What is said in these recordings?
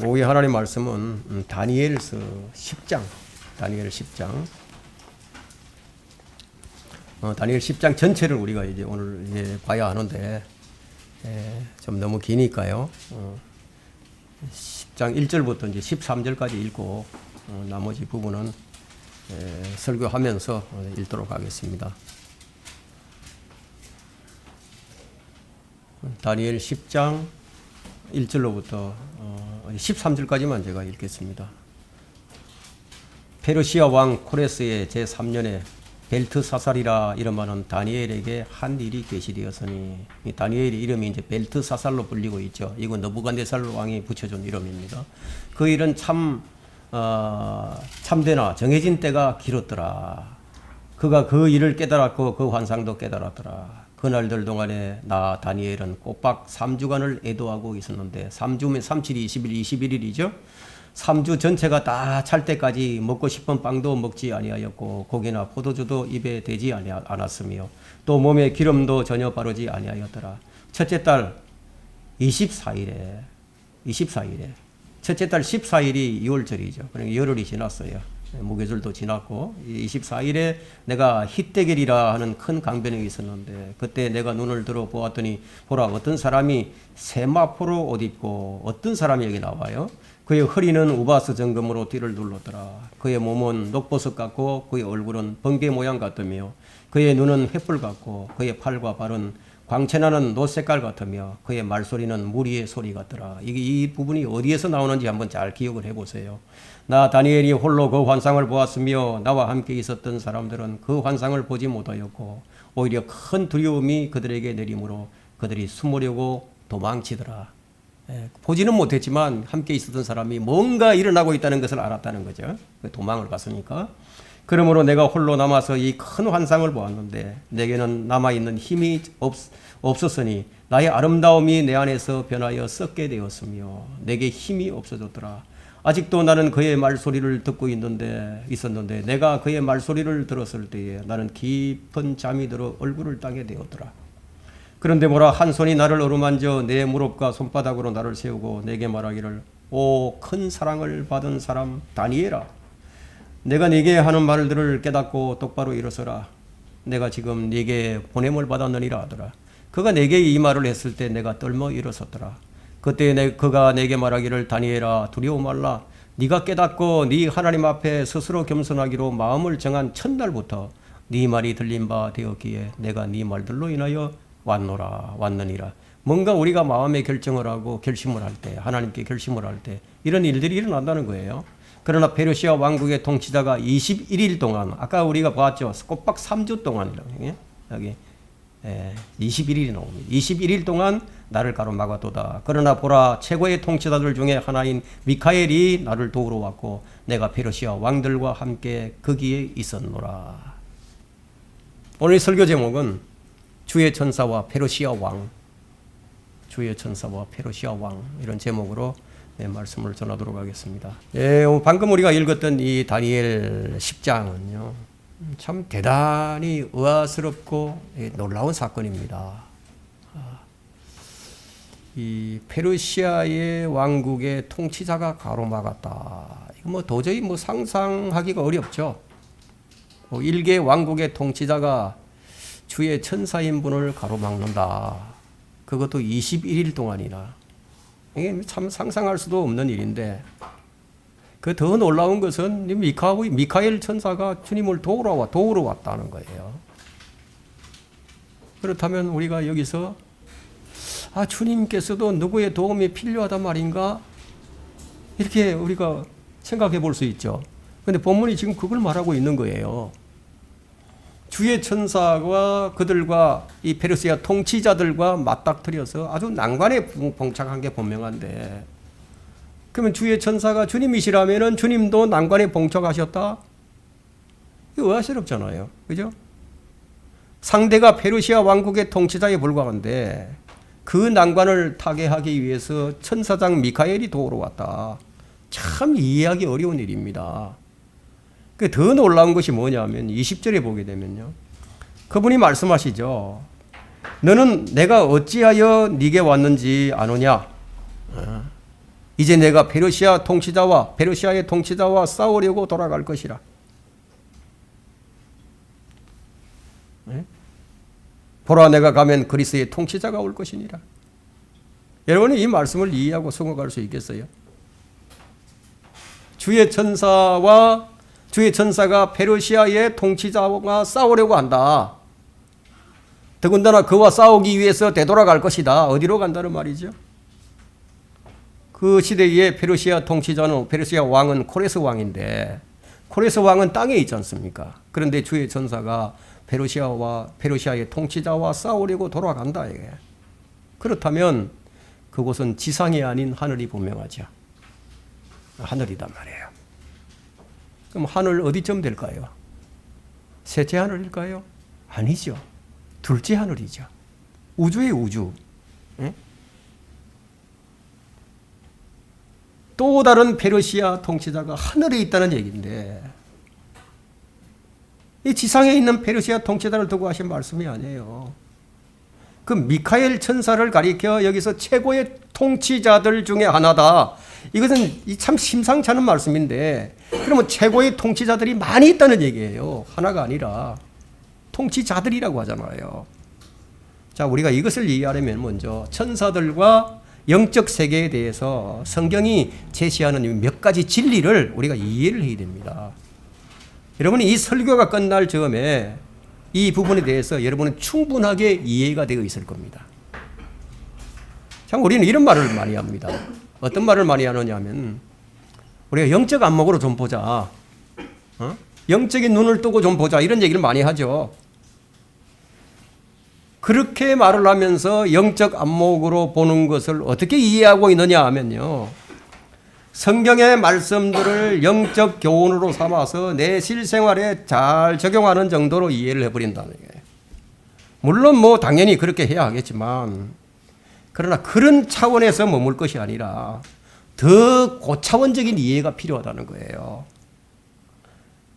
오후에 하나님 말씀은 다니엘서 10장, 다니엘 10장. 다니엘 10장 전체를 우리가 이제 오늘 이제 봐야 하는데, 좀 너무 기니까요. 10장 1절부터 이제 13절까지 읽고, 나머지 부분은 설교하면서 읽도록 하겠습니다. 다니엘 10장 1절로부터 13절까지만 제가 읽겠습니다. 페르시아 왕 코레스의 제3년에 벨트사살이라 이름하는 다니엘에게 한 일이 계시되었으니, 이 다니엘의 이름이 이제 벨트사살로 불리고 있죠. 이건 느부갓네살 왕이 붙여준 이름입니다. 그 일은 참되나 정해진 때가 길었더라. 그가 그 일을 깨달았고 그 환상도 깨달았더라. 그날들 동안에 나 다니엘은 꼬박 3주간을 애도하고 있었는데, 3주면 37이 20일, 21일이죠. 3주 전체가 다 찰 때까지 먹고 싶은 빵도 먹지 아니하였고 고기나 포도주도 입에 대지 않았으며 또 몸에 기름도 전혀 바르지 아니하였더라. 첫째 달 24일에 첫째 달 14일이 6월절이죠. 그러니까 열흘이 지났어요. 무교절도 지났고 24일에 내가 힛대겔이라 하는 큰 강변에 있었는데, 그때 내가 눈을 들어 보았더니 보라, 어떤 사람이 세마포로 옷 입고 어떤 사람이 여기 나와요. 그의 허리는 우바스 정금으로 띠를 눌렀더라. 그의 몸은 녹버섯 같고 그의 얼굴은 번개 모양 같으며 그의 눈은 횃불 같고 그의 팔과 발은 광채나는 노색깔 같으며 그의 말소리는 무리의 소리 같더라. 이 부분이 어디에서 나오는지 한번 잘 기억을 해보세요. 나 다니엘이 홀로 그 환상을 보았으며 나와 함께 있었던 사람들은 그 환상을 보지 못하였고 오히려 큰 두려움이 그들에게 내리므로 그들이 숨으려고 도망치더라. 보지는 못했지만 함께 있었던 사람이 뭔가 일어나고 있다는 것을 알았다는 거죠. 도망을 갔으니까. 그러므로 내가 홀로 남아서 이 큰 환상을 보았는데 내게는 남아있는 힘이 없었으니 나의 아름다움이 내 안에서 변하여 썩게 되었으며 내게 힘이 없어졌더라. 아직도 나는 그의 말소리를 듣고 있었는데 내가 그의 말소리를 들었을 때에 나는 깊은 잠이 들어 얼굴을 땅에 대었더라. 그런데 보라, 한 손이 나를 어루만져 내 무릎과 손바닥으로 나를 세우고 내게 말하기를, 오 큰 사랑을 받은 사람 다니엘아, 내가 네게 하는 말들을 깨닫고 똑바로 일어서라. 내가 지금 네게 보냄을 받았느니라 하더라. 그가 내게 이 말을 했을 때 내가 떨며 일어섰더라. 그때 그가 내게 말하기를, 다니엘아 두려워 말라. 네가 깨닫고 네 하나님 앞에 스스로 겸손하기로 마음을 정한 첫날부터 네 말이 들린 바 되었기에 내가 네 말들로 인하여 왔느니라. 뭔가 우리가 마음의 결정을 하고 결심을 할 때, 하나님께 결심을 할 때 이런 일들이 일어난다는 거예요. 그러나 페르시아 왕국의 통치자가 21일 동안, 아까 우리가 봤죠, 꼬박 3주 동안이라고, 여기 21일이 나옵니다. 21일 동안 나를 가로막았도다. 그러나 보라, 최고의 통치자들 중에 하나인 미카엘이 나를 도우러 왔고 내가 페르시아 왕들과 함께 거기에 있었노라. 오늘 설교 제목은 주의 천사와 페르시아 왕, 주의 천사와 페르시아 왕, 이런 제목으로 말씀을 전하도록 하겠습니다. 방금 우리가 읽었던 이 다니엘 10장은요, 참 대단히 의아스럽고 놀라운 사건입니다. 이 페르시아의 왕국의 통치자가 가로막았다. 이거 뭐 도저히 상상하기가 어렵죠. 일개 왕국의 통치자가 주의 천사인 분을 가로막는다. 그것도 21일 동안이나. 이게 참 상상할 수도 없는 일인데, 그 더 놀라운 것은 미카엘 천사가 주님을 도우러 왔다는 거예요. 그렇다면 우리가 여기서 주님께서도 누구의 도움이 필요하단 말인가? 이렇게 우리가 생각해 볼 수 있죠. 그런데 본문이 지금 그걸 말하고 있는 거예요. 주의 천사가 그들과 이 페르시아 통치자들과 맞닥뜨려서 아주 난관에 봉착한 게 분명한데, 그러면 주의 천사가 주님이시라면은 주님도 난관에 봉착하셨다? 이거 의아스럽잖아요. 그죠? 상대가 페르시아 왕국의 통치자에 불과한데 그 난관을 타개하기 위해서 천사장 미카엘이 도우러 왔다. 참 이해하기 어려운 일입니다. 더 놀라운 것이 뭐냐면 20절에 보게 되면요, 그분이 말씀하시죠. 너는 내가 어찌하여 네게 왔는지 아느냐? 이제 내가 페르시아의 통치자와 싸우려고 돌아갈 것이라. 네? 보라, 내가 가면 그리스의 통치자가 올 것이니라. 여러분이 이 말씀을 이해하고 승복할 수 있겠어요? 주의 천사가 페르시아의 통치자와 싸우려고 한다. 더군다나 그와 싸우기 위해서 되돌아갈 것이다. 어디로 간다는 말이죠? 그 시대의 페르시아 통치자는, 페르시아 왕은 코레스 왕인데, 코레스 왕은 땅에 있지 않습니까? 그런데 주의 천사가 페르시아의 통치자와 싸우려고 돌아간다. 이게. 그렇다면 그곳은 지상이 아닌 하늘이 분명하죠. 하늘이단 말이에요. 그럼 하늘 어디쯤 될까요? 셋째 하늘일까요? 아니죠. 둘째 하늘이죠. 우주의 우주. 예? 또 다른 페르시아 통치자가 하늘에 있다는 얘기인데, 이 지상에 있는 페르시아 통치자를 두고 하신 말씀이 아니에요. 그 미카엘 천사를 가리켜 여기서 최고의 통치자들 중에 하나다. 이것은 참 심상치 않은 말씀인데, 그러면 최고의 통치자들이 많이 있다는 얘기예요. 하나가 아니라 통치자들이라고 하잖아요. 자, 우리가 이것을 이해하려면 먼저 천사들과 영적 세계에 대해서 성경이 제시하는 몇 가지 진리를 우리가 이해를 해야 됩니다. 여러분이 이 설교가 끝날 즈음에 이 부분에 대해서 여러분은 충분하게 이해가 되어 있을 겁니다. 참, 우리는 이런 말을 많이 합니다. 어떤 말을 많이 하느냐 하면, 우리가 영적 안목으로 좀 보자. 영적인 눈을 뜨고 좀 보자. 이런 얘기를 많이 하죠. 그렇게 말을 하면서 영적 안목으로 보는 것을 어떻게 이해하고 있느냐 하면요, 성경의 말씀들을 영적 교훈으로 삼아서 내 실생활에 잘 적용하는 정도로 이해를 해버린다는 거예요. 물론 당연히 그렇게 해야 하겠지만, 그러나 그런 차원에서 머물 것이 아니라 더 고차원적인 이해가 필요하다는 거예요.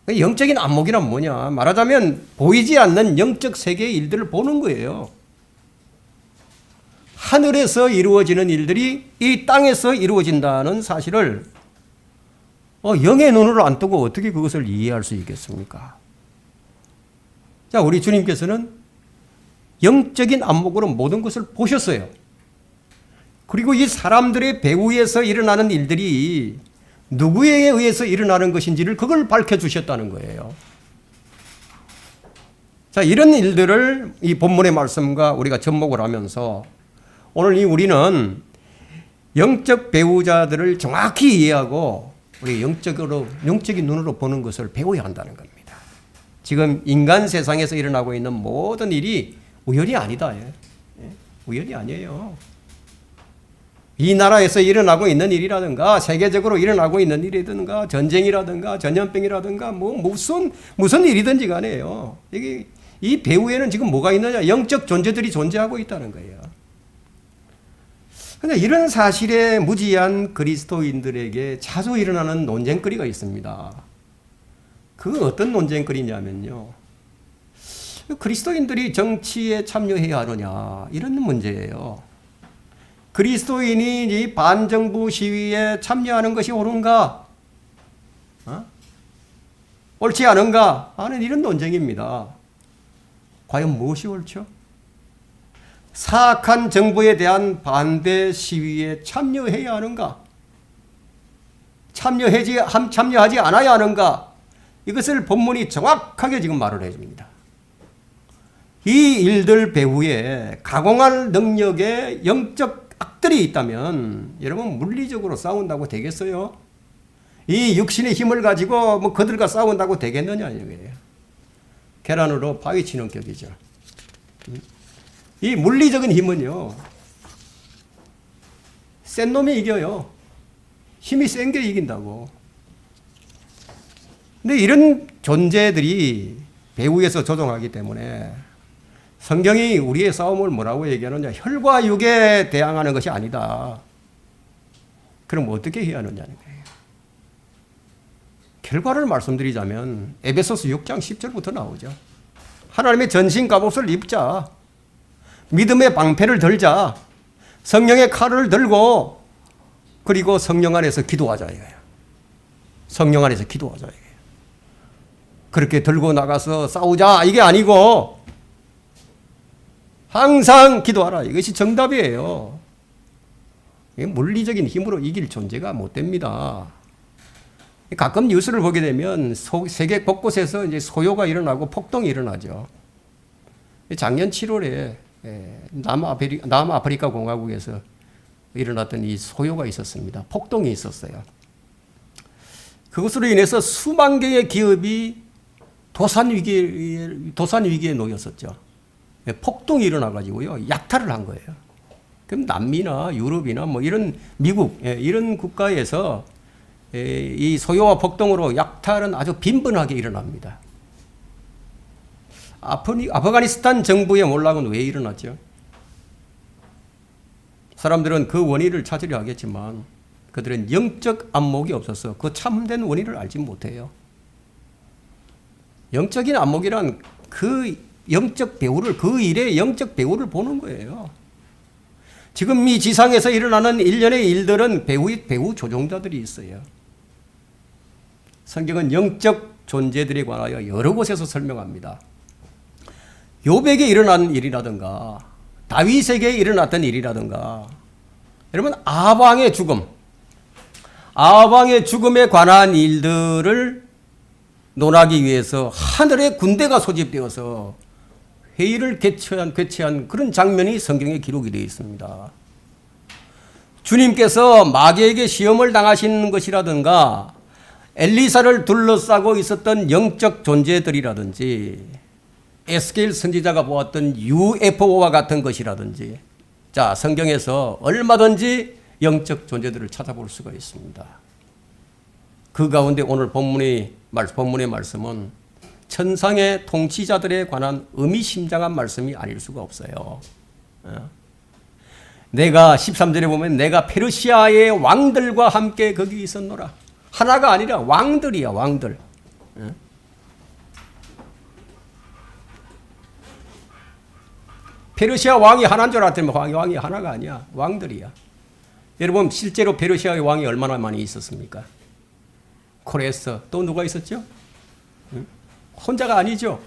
영적인 안목이란 뭐냐? 말하자면 보이지 않는 영적 세계의 일들을 보는 거예요. 하늘에서 이루어지는 일들이 이 땅에서 이루어진다는 사실을 영의 눈으로 안 뜨고 어떻게 그것을 이해할 수 있겠습니까? 자, 우리 주님께서는 영적인 안목으로 모든 것을 보셨어요. 그리고 이 사람들의 배후에서 일어나는 일들이 누구에 의해서 일어나는 것인지를 그걸 밝혀주셨다는 거예요. 자, 이런 일들을 이 본문의 말씀과 우리가 접목을 하면서 오늘 우리는 영적 배우자들을 정확히 이해하고 우리 영적인 눈으로 보는 것을 배워야 한다는 겁니다. 지금 인간 세상에서 일어나고 있는 모든 일이 우연이 아니다. 우연이 아니에요. 이 나라에서 일어나고 있는 일이라든가 세계적으로 일어나고 있는 일이라든가 전쟁이라든가 전염병이라든가 무슨 일이든지 간에요. 이 배후에는 지금 뭐가 있느냐? 영적 존재들이 존재하고 있다는 거예요. 그런데 이런 사실에 무지한 그리스도인들에게 자주 일어나는 논쟁거리가 있습니다. 그건 어떤 논쟁거리냐면요, 그리스도인들이 정치에 참여해야 하느냐, 이런 문제예요. 그리스도인이 이 반정부 시위에 참여하는 것이 옳은가? 옳지 않은가? 하는 이런 논쟁입니다. 과연 무엇이 옳죠? 사악한 정부에 대한 반대 시위에 참여해야 하는가? 참여하지 않아야 하는가? 이것을 본문이 정확하게 지금 말을 해줍니다. 이 일들 배후에 가공할 능력의 영적 악들이 있다면 여러분 물리적으로 싸운다고 되겠어요? 이 육신의 힘을 가지고 그들과 싸운다고 되겠느냐 이거예요. 계란으로 바위치는 격이죠. 이 물리적인 힘은요, 센 놈이 이겨요. 힘이 센 게 이긴다고. 근데 이런 존재들이 배후에서 조종하기 때문에 성경이 우리의 싸움을 뭐라고 얘기하느냐? 혈과 육에 대항하는 것이 아니다. 그럼 어떻게 해야 하느냐는 거예요. 결과를 말씀드리자면 에베소서 6장 10절부터 나오죠. 하나님의 전신 갑옷을 입자. 믿음의 방패를 들자. 성령의 칼을 들고 그리고 성령 안에서 기도하자 이거예요. 성령 안에서 기도하자 이거예요. 그렇게 들고 나가서 싸우자 이게 아니고 항상 기도하라. 이것이 정답이에요. 물리적인 힘으로 이길 존재가 못 됩니다. 가끔 뉴스를 보게 되면 세계 곳곳에서 이제 소요가 일어나고 폭동이 일어나죠. 작년 7월에 남아프리카 공화국에서 일어났던 이 소요가 있었습니다. 폭동이 있었어요. 그것으로 인해서 수만 개의 기업이 도산 위기에 놓였었죠. 폭동이 일어나가지고요, 약탈을 한 거예요. 그럼 남미나 유럽이나 뭐 이런 미국 이런 국가에서 이 소요와 폭동으로 약탈은 아주 빈번하게 일어납니다. 아프가니스탄 정부의 몰락은 왜 일어났죠? 사람들은 그 원인을 찾으려 하겠지만 그들은 영적 안목이 없어서 그 참된 원인을 알지 못해요. 영적인 안목이란 그 영적 배후를, 그 일의 영적 배후를 보는 거예요. 지금 이 지상에서 일어나는 일련의 일들은 배후 조종자들이 있어요. 성경은 영적 존재들에 관하여 여러 곳에서 설명합니다. 요백에 일어난 일이라든가 다윗에게 일어났던 일이라든가, 여러분 아방의 죽음에 관한 일들을 논하기 위해서 하늘의 군대가 소집되어서 회의를 개최한 그런 장면이 성경에 기록이 되어 있습니다. 주님께서 마귀에게 시험을 당하시는 것이라든가 엘리사를 둘러싸고 있었던 영적 존재들이라든지 에스겔 선지자가 보았던 UFO와 같은 것이라든지, 자, 성경에서 얼마든지 영적 존재들을 찾아볼 수가 있습니다. 그 가운데 오늘 본문의 말씀은 천상의 통치자들에 관한 의미심장한 말씀이 아닐 수가 없어요. 내가 13절에 보면 내가 페르시아의 왕들과 함께 거기 있었노라. 하나가 아니라 왕들이야, 왕들. 페르시아 왕이 하나인 줄 알았더니 왕이 하나가 아니야. 왕들이야. 여러분 실제로 페르시아의 왕이 얼마나 많이 있었습니까? 코레스, 또 누가 있었죠? 혼자가 아니죠.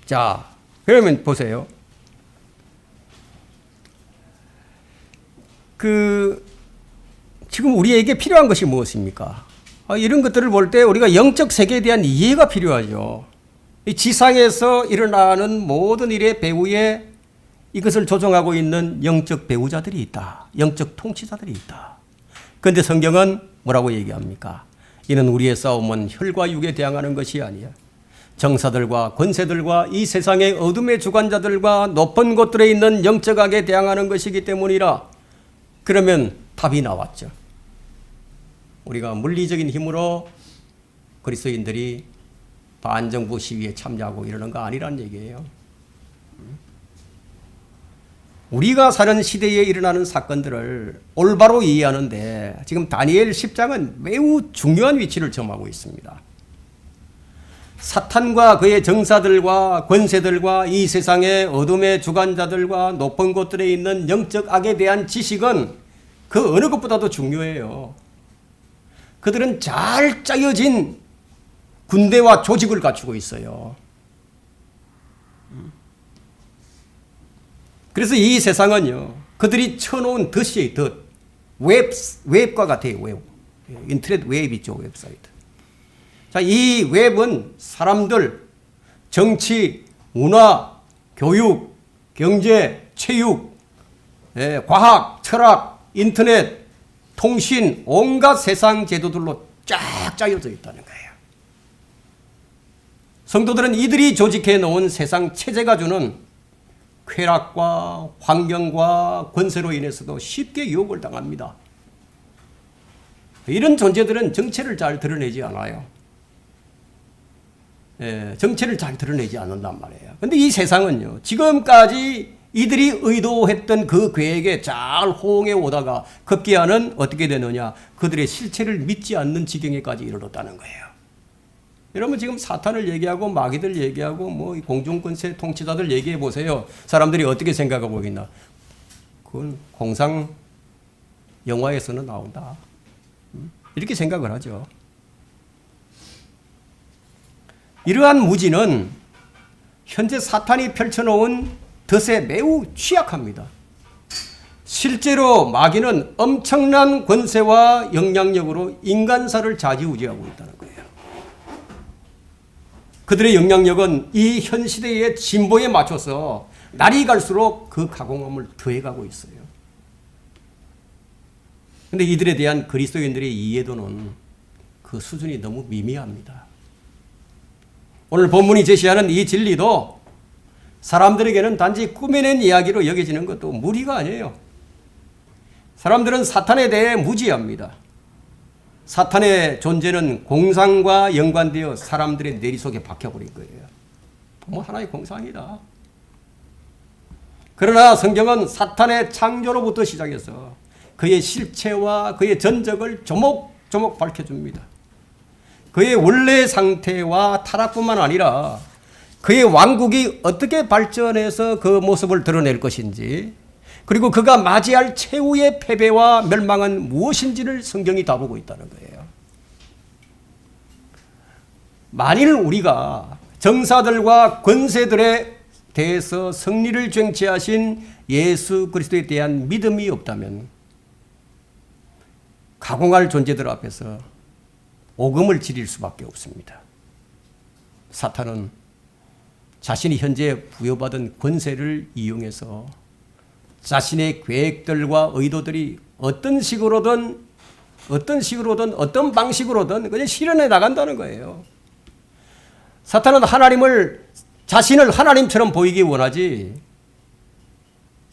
자, 그러면 보세요. 지금 우리에게 필요한 것이 무엇입니까? 이런 것들을 볼 때 우리가 영적 세계에 대한 이해가 필요하죠. 이 지상에서 일어나는 모든 일의 배후에 이것을 조정하고 있는 영적 배후자들이 있다. 영적 통치자들이 있다. 그런데 성경은 뭐라고 얘기합니까? 이는 우리의 싸움은 혈과 육에 대항하는 것이 아니야. 정사들과 권세들과 이 세상의 어둠의 주관자들과 높은 곳들에 있는 영적 악에 대항하는 것이기 때문이라. 그러면 답이 나왔죠. 우리가 물리적인 힘으로 그리스도인들이 반정부 시위에 참여하고 이러는 거 아니란 얘기예요. 우리가 사는 시대에 일어나는 사건들을 올바로 이해하는데 지금 다니엘 10장은 매우 중요한 위치를 점하고 있습니다. 사탄과 그의 정사들과 권세들과 이 세상의 어둠의 주관자들과 높은 곳들에 있는 영적 악에 대한 지식은 그 어느 것보다도 중요해요. 그들은 잘 짜여진 군대와 조직을 갖추고 있어요. 그래서 이 세상은요, 그들이 쳐놓은 덫이에요, 덫. 웹과 같아요, 웹. 인터넷 웹 있죠, 웹사이트. 자, 이 웹은 사람들, 정치, 문화, 교육, 경제, 체육, 과학, 철학, 인터넷, 통신, 온갖 세상 제도들로 쫙 짜여져 있다는 거예요. 성도들은 이들이 조직해 놓은 세상 체제가 주는 쾌락과 환경과 권세로 인해서도 쉽게 유혹을 당합니다. 이런 존재들은 정체를 잘 드러내지 않아요. 정체를 잘 드러내지 않는단 말이에요. 그런데 이 세상은요, 지금까지 이들이 의도했던 그 계획에 잘 호응해 오다가 급기야는 어떻게 되느냐, 그들의 실체를 믿지 않는 지경에까지 이르렀다는 거예요. 여러분 지금 사탄을 얘기하고 마귀들 얘기하고 뭐 공중권세 통치자들 얘기해 보세요. 사람들이 어떻게 생각하고 있나? 그건 공상 영화에서는 나온다. 이렇게 생각을 하죠. 이러한 무지는 현재 사탄이 펼쳐놓은 덫에 매우 취약합니다. 실제로 마귀는 엄청난 권세와 영향력으로 인간사를 좌지우지하고 있다는 거예요. 그들의 영향력은 이 현 시대의 진보에 맞춰서 날이 갈수록 그 가공함을 더해가고 있어요. 그런데 이들에 대한 그리스도인들의 이해도는 그 수준이 너무 미미합니다. 오늘 본문이 제시하는 이 진리도 사람들에게는 단지 꾸며낸 이야기로 여겨지는 것도 무리가 아니에요. 사람들은 사탄에 대해 무지합니다. 사탄의 존재는 공상과 연관되어 사람들의 뇌리 속에 박혀버린 거예요. 뭐 하나의 공상이다. 그러나 성경은 사탄의 창조로부터 시작해서 그의 실체와 그의 전적을 조목조목 밝혀줍니다. 그의 원래 상태와 타락뿐만 아니라 그의 왕국이 어떻게 발전해서 그 모습을 드러낼 것인지, 그리고 그가 맞이할 최후의 패배와 멸망은 무엇인지를 성경이 다루고 있다는 거예요. 만일 우리가 정사들과 권세들에 대해서 승리를 쟁취하신 예수 그리스도에 대한 믿음이 없다면 가공할 존재들 앞에서 오금을 지릴 수밖에 없습니다. 사탄은 자신이 현재 부여받은 권세를 이용해서 자신의 계획들과 의도들이 어떤 식으로든 어떤 방식으로든 그냥 실현해 나간다는 거예요. 사탄은 자신을 하나님처럼 보이기 원하지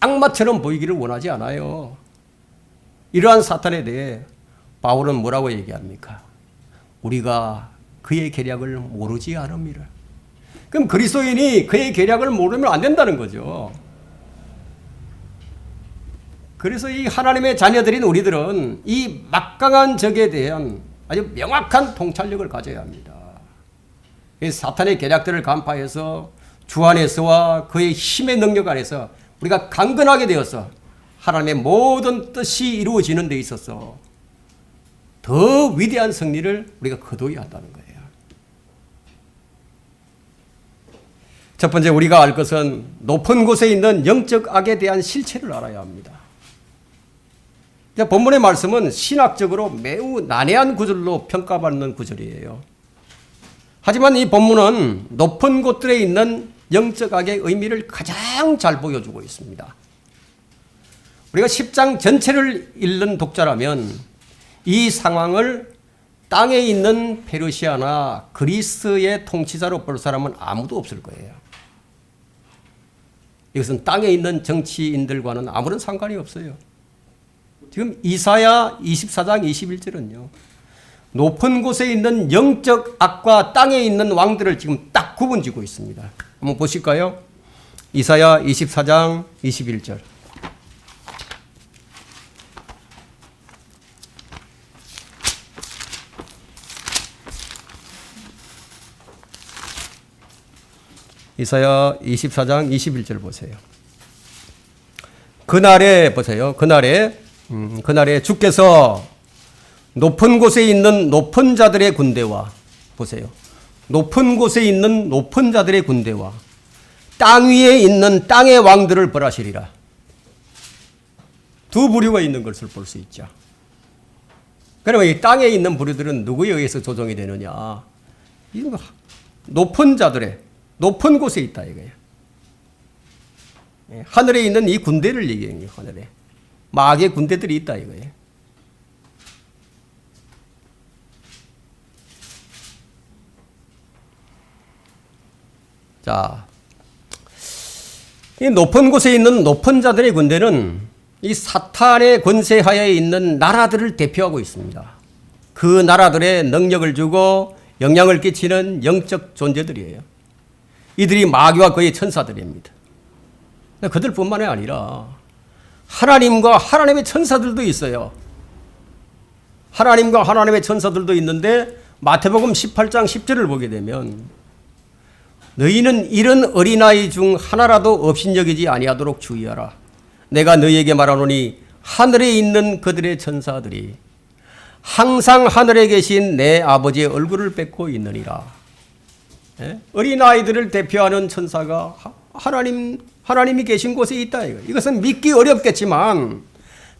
악마처럼 보이기를 원하지 않아요. 이러한 사탄에 대해 바울은 뭐라고 얘기합니까? 우리가 그의 계략을 모르지 않음이라. 그럼 그리스도인이 그의 계략을 모르면 안 된다는 거죠. 그래서 이 하나님의 자녀들인 우리들은 이 막강한 적에 대한 아주 명확한 통찰력을 가져야 합니다. 사탄의 계략들을 간파해서 주 안에서와 그의 힘의 능력 안에서 우리가 강건하게 되어서 하나님의 모든 뜻이 이루어지는 데 있어서 더 위대한 승리를 우리가 거둬야 한다는 거예요. 첫 번째 우리가 알 것은 높은 곳에 있는 영적 악에 대한 실체를 알아야 합니다. 본문의 말씀은 신학적으로 매우 난해한 구절로 평가받는 구절이에요. 하지만 이 본문은 높은 곳들에 있는 영적 악의 의미를 가장 잘 보여주고 있습니다. 우리가 10장 전체를 읽는 독자라면 이 상황을 땅에 있는 페르시아나 그리스의 통치자로 볼 사람은 아무도 없을 거예요. 이것은 땅에 있는 정치인들과는 아무런 상관이 없어요. 지금 이사야 24장 21절은요. 높은 곳에 있는 영적 악과 땅에 있는 왕들을 지금 딱 구분짓고 있습니다. 한번 보실까요? 이사야 24장 21절. 이사야 24장 21절 보세요. 그날에 보세요. 그날에 주께서 높은 곳에 있는 높은 자들의 군대와 보세요. 높은 곳에 있는 높은 자들의 군대와 땅 위에 있는 땅의 왕들을 벌하시리라. 두 부류가 있는 것을 볼 수 있죠. 그러면 이 땅에 있는 부류들은 누구에 의해서 조정이 되느냐? 높은 자들의 높은 곳에 있다 이거예요. 하늘에 있는 이 군대를 얘기해요. 하늘에 마귀의 군대들이 있다 이거예요. 자, 이 높은 곳에 있는 높은 자들의 군대는 이 사탄의 권세하에 있는 나라들을 대표하고 있습니다. 그 나라들의 능력을 주고 영향을 끼치는 영적 존재들이에요. 이들이 마귀와 그의 천사들입니다. 그들뿐만이 아니라 하나님과 하나님의 천사들도 있어요. 하나님과 하나님의 천사들도 있는데 마태복음 18장 10절을 보게 되면 너희는 이런 어린아이 중 하나라도 업신여기지 아니하도록 주의하라. 내가 너희에게 말하노니 하늘에 있는 그들의 천사들이 항상 하늘에 계신 내 아버지의 얼굴을 뵙고 있느니라. 예? 어린아이들을 대표하는 천사가 하나님이 계신 곳에 있다. 이것은 믿기 어렵겠지만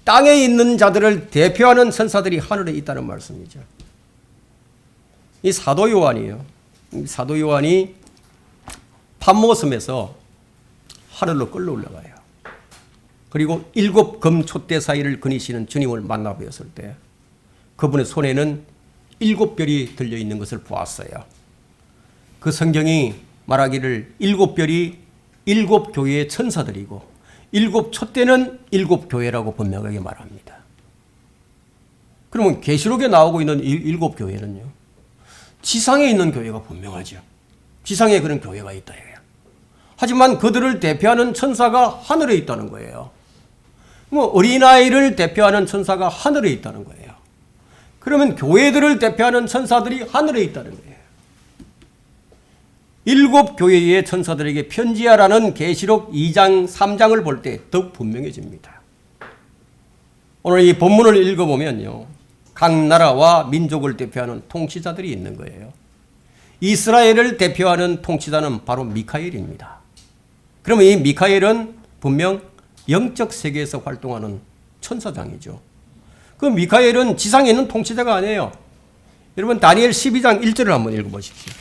땅에 있는 자들을 대표하는 천사들이 하늘에 있다는 말씀이죠. 이 사도 요한이에요. 사도 요한이 patmos에서 하늘로 끌려 올라가요. 그리고 7 금촛대 사이를 거니시는 주님을 만나 뵈었을 때 그분의 손에는 7별이 들려있는 것을 보았어요. 그 성경이 말하기를 7별이 7 교회의 천사들이고 7 촛대는 7 교회라고 분명하게 말합니다. 그러면 계시록에 나오고 있는 7 교회는요, 지상에 있는 교회가 분명하죠. 지상에 그런 교회가 있다. 하지만 그들을 대표하는 천사가 하늘에 있다는 거예요. 뭐 어린아이를 대표하는 천사가 하늘에 있다는 거예요. 그러면 교회들을 대표하는 천사들이 하늘에 있다는 거예요. 7 교회의 천사들에게 편지하라는 계시록 2장 3장을 볼 때 더욱 분명해집니다. 오늘 이 본문을 읽어보면요, 각 나라와 민족을 대표하는 통치자들이 있는 거예요. 이스라엘을 대표하는 통치자는 바로 미카엘입니다. 그러면 이 미카엘은 분명 영적 세계에서 활동하는 천사장이죠. 그 미카엘은 지상에 있는 통치자가 아니에요. 여러분 다니엘 12장 1절을 한번 읽어보십시오.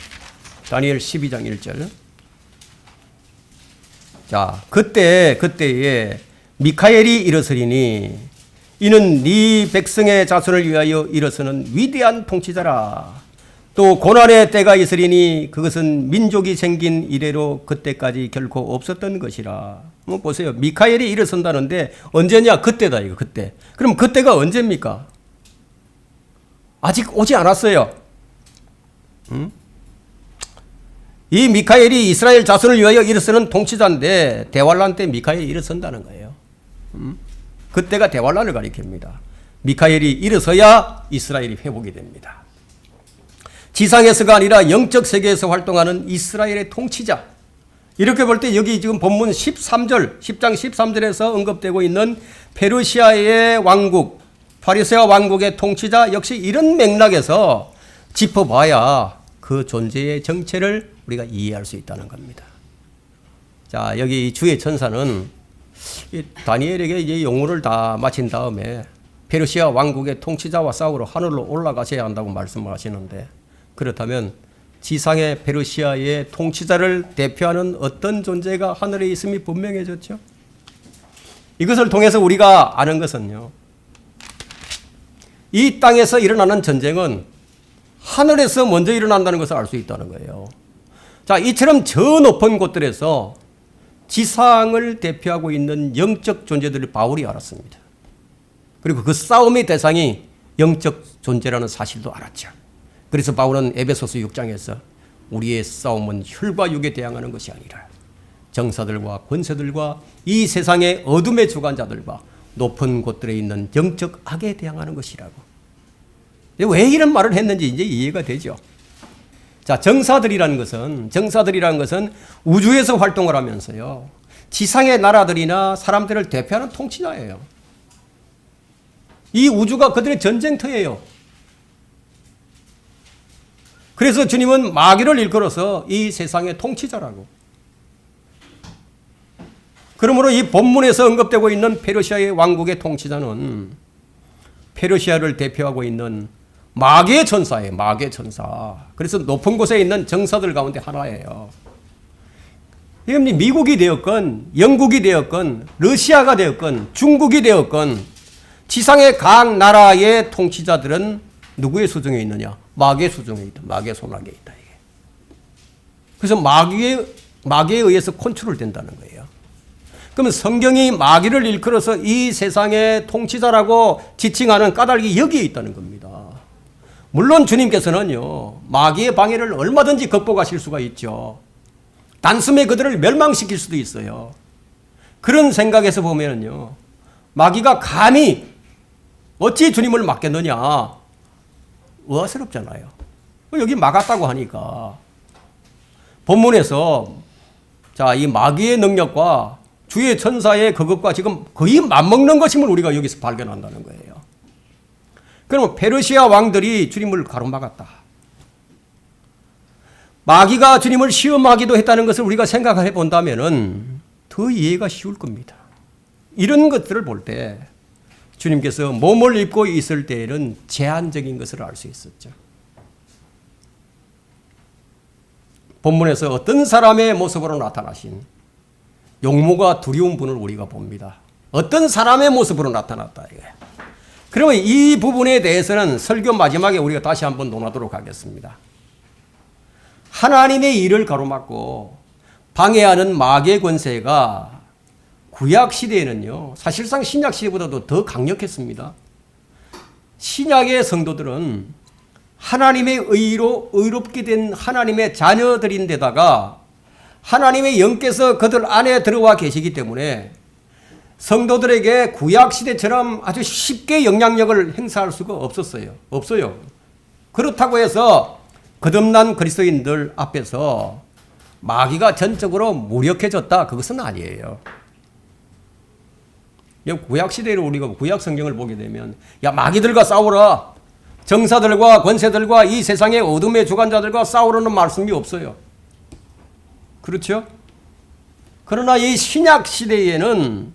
다니엘 12장 1절. 자, 그때에 미카엘이 일어서리니 이는 네 백성의 자손을 위하여 일어서는 위대한 통치자라. 또 고난의 때가 있으리니 그것은 민족이 생긴 이래로 그때까지 결코 없었던 것이라. 뭐 보세요. 미카엘이 일어선다는데 언제냐? 그때다 이거 그때. 그럼 그때가 언제입니까? 아직 오지 않았어요. 이 미카엘이 이스라엘 자손을 위하여 일어서는 통치자인데 대환란 때 미카엘이 일어선다는 거예요. 그때가 대환란을 가리킵니다. 미카엘이 일어서야 이스라엘이 회복이 됩니다. 지상에서가 아니라 영적 세계에서 활동하는 이스라엘의 통치자. 이렇게 볼 때 여기 지금 본문 13절, 10장 13절에서 언급되고 있는 페르시아의 왕국, 파리세아 왕국의 통치자 역시 이런 맥락에서 짚어봐야 그 존재의 정체를 우리가 이해할 수 있다는 겁니다. 자, 여기 이 주의 천사는 다니엘에게 이제 용어를 다 마친 다음에 페르시아 왕국의 통치자와 싸우러 하늘로 올라가셔야 한다고 말씀하시는데, 그렇다면 지상의 페르시아의 통치자를 대표하는 어떤 존재가 하늘에 있음이 분명해졌죠. 이것을 통해서 우리가 아는 것은요, 이 땅에서 일어나는 전쟁은 하늘에서 먼저 일어난다는 것을 알 수 있다는 거예요. 자, 이처럼 저 높은 곳들에서 지상을 대표하고 있는 영적 존재들을 바울이 알았습니다. 그리고 그 싸움의 대상이 영적 존재라는 사실도 알았죠. 그래서 바울은 에베소서 6장에서 우리의 싸움은 혈과 육에 대항하는 것이 아니라 정사들과 권세들과 이 세상의 어둠의 주관자들과 높은 곳들에 있는 영적 악에 대항하는 것이라고. 왜 이런 말을 했는지 이제 이해가 되죠. 자, 정사들이라는 것은 우주에서 활동을 하면서요, 지상의 나라들이나 사람들을 대표하는 통치자예요. 이 우주가 그들의 전쟁터예요. 그래서 주님은 마귀를 일컬어서 이 세상의 통치자라고. 그러므로 이 본문에서 언급되고 있는 페르시아의 왕국의 통치자는 페르시아를 대표하고 있는 마귀의 천사예요. 마귀의 천사. 그래서 높은 곳에 있는 정사들 가운데 하나예요. 미국이 되었건 영국이 되었건 러시아가 되었건 중국이 되었건 지상의 각 나라의 통치자들은 누구의 수중에 있느냐? 마귀의 수중에 있다. 마귀의 손아귀에 있다. 이게. 그래서 마귀에 의해서 컨트롤 된다는 거예요. 그러면 성경이 마귀를 일컬어서 이 세상의 통치자라고 지칭하는 까닭이 여기에 있다는 겁니다. 물론 주님께서는요, 마귀의 방해를 얼마든지 극복하실 수가 있죠. 단숨에 그들을 멸망시킬 수도 있어요. 그런 생각에서 보면요, 마귀가 감히 어찌 주님을 맡겠느냐, 의아스럽잖아요. 여기 막았다고 하니까 본문에서 자, 이 마귀의 능력과 주의 천사의 그것과 지금 거의 맞먹는 것임을 우리가 여기서 발견한다는 거예요. 그러면 페르시아 왕들이 주님을 가로막았다. 마귀가 주님을 시험하기도 했다는 것을 우리가 생각해 본다면은 더 이해가 쉬울 겁니다. 이런 것들을 볼 때 주님께서 몸을 입고 있을 때에는 제한적인 것을 알 수 있었죠. 본문에서 어떤 사람의 모습으로 나타나신 용모가 두려운 분을 우리가 봅니다. 어떤 사람의 모습으로 나타났다 이거예요. 그러면 이 부분에 대해서는 설교 마지막에 우리가 다시 한번 논하도록 하겠습니다. 하나님의 일을 가로막고 방해하는 마귀의 권세가 구약 시대에는요, 사실상 신약 시대보다도 더 강력했습니다. 신약의 성도들은 하나님의 의로 의롭게 된 하나님의 자녀들인데다가 하나님의 영께서 그들 안에 들어와 계시기 때문에 성도들에게 구약 시대처럼 아주 쉽게 영향력을 행사할 수가 없었어요. 없어요. 그렇다고 해서 거듭난 그리스도인들 앞에서 마귀가 전적으로 무력해졌다. 그것은 아니에요. 구약 시대로 우리가 구약 성경을 보게 되면 야 마귀들과 싸우라. 정사들과 권세들과 이 세상의 어둠의 주관자들과 싸우라는 말씀이 없어요. 그렇죠? 그러나 이 신약 시대에는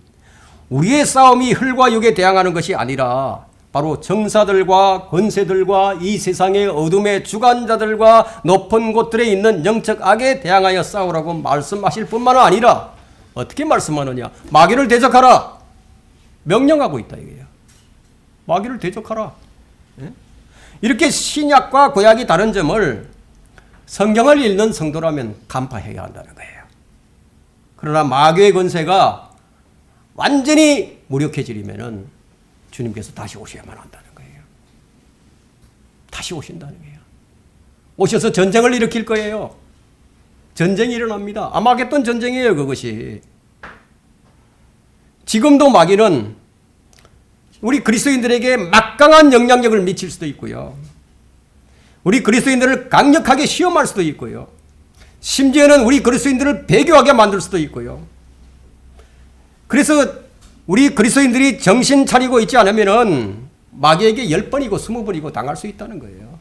우리의 싸움이 혈과 육에 대항하는 것이 아니라 바로 정사들과 권세들과 이 세상의 어둠의 주관자들과 높은 곳들에 있는 영적 악에 대항하여 싸우라고 말씀하실 뿐만 아니라 어떻게 말씀하느냐? 마귀를 대적하라. 명령하고 있다 이거예요. 마귀를 대적하라. 이렇게 신약과 구약이 다른 점을 성경을 읽는 성도라면 간파해야 한다는 거예요. 그러나 마귀의 권세가 완전히 무력해지려면 주님께서 다시 오셔야만 한다는 거예요. 다시 오신다는 거예요. 오셔서 전쟁을 일으킬 거예요. 전쟁이 일어납니다. 아마겟돈 전쟁이에요, 그것이. 지금도 마귀는 우리 그리스도인들에게 막강한 영향력을 미칠 수도 있고요. 우리 그리스도인들을 강력하게 시험할 수도 있고요. 심지어는 우리 그리스도인들을 배교하게 만들 수도 있고요. 그래서 우리 그리스도인들이 정신 차리고 있지 않으면은 마귀에게 10번이고 20번이고 당할 수 있다는 거예요.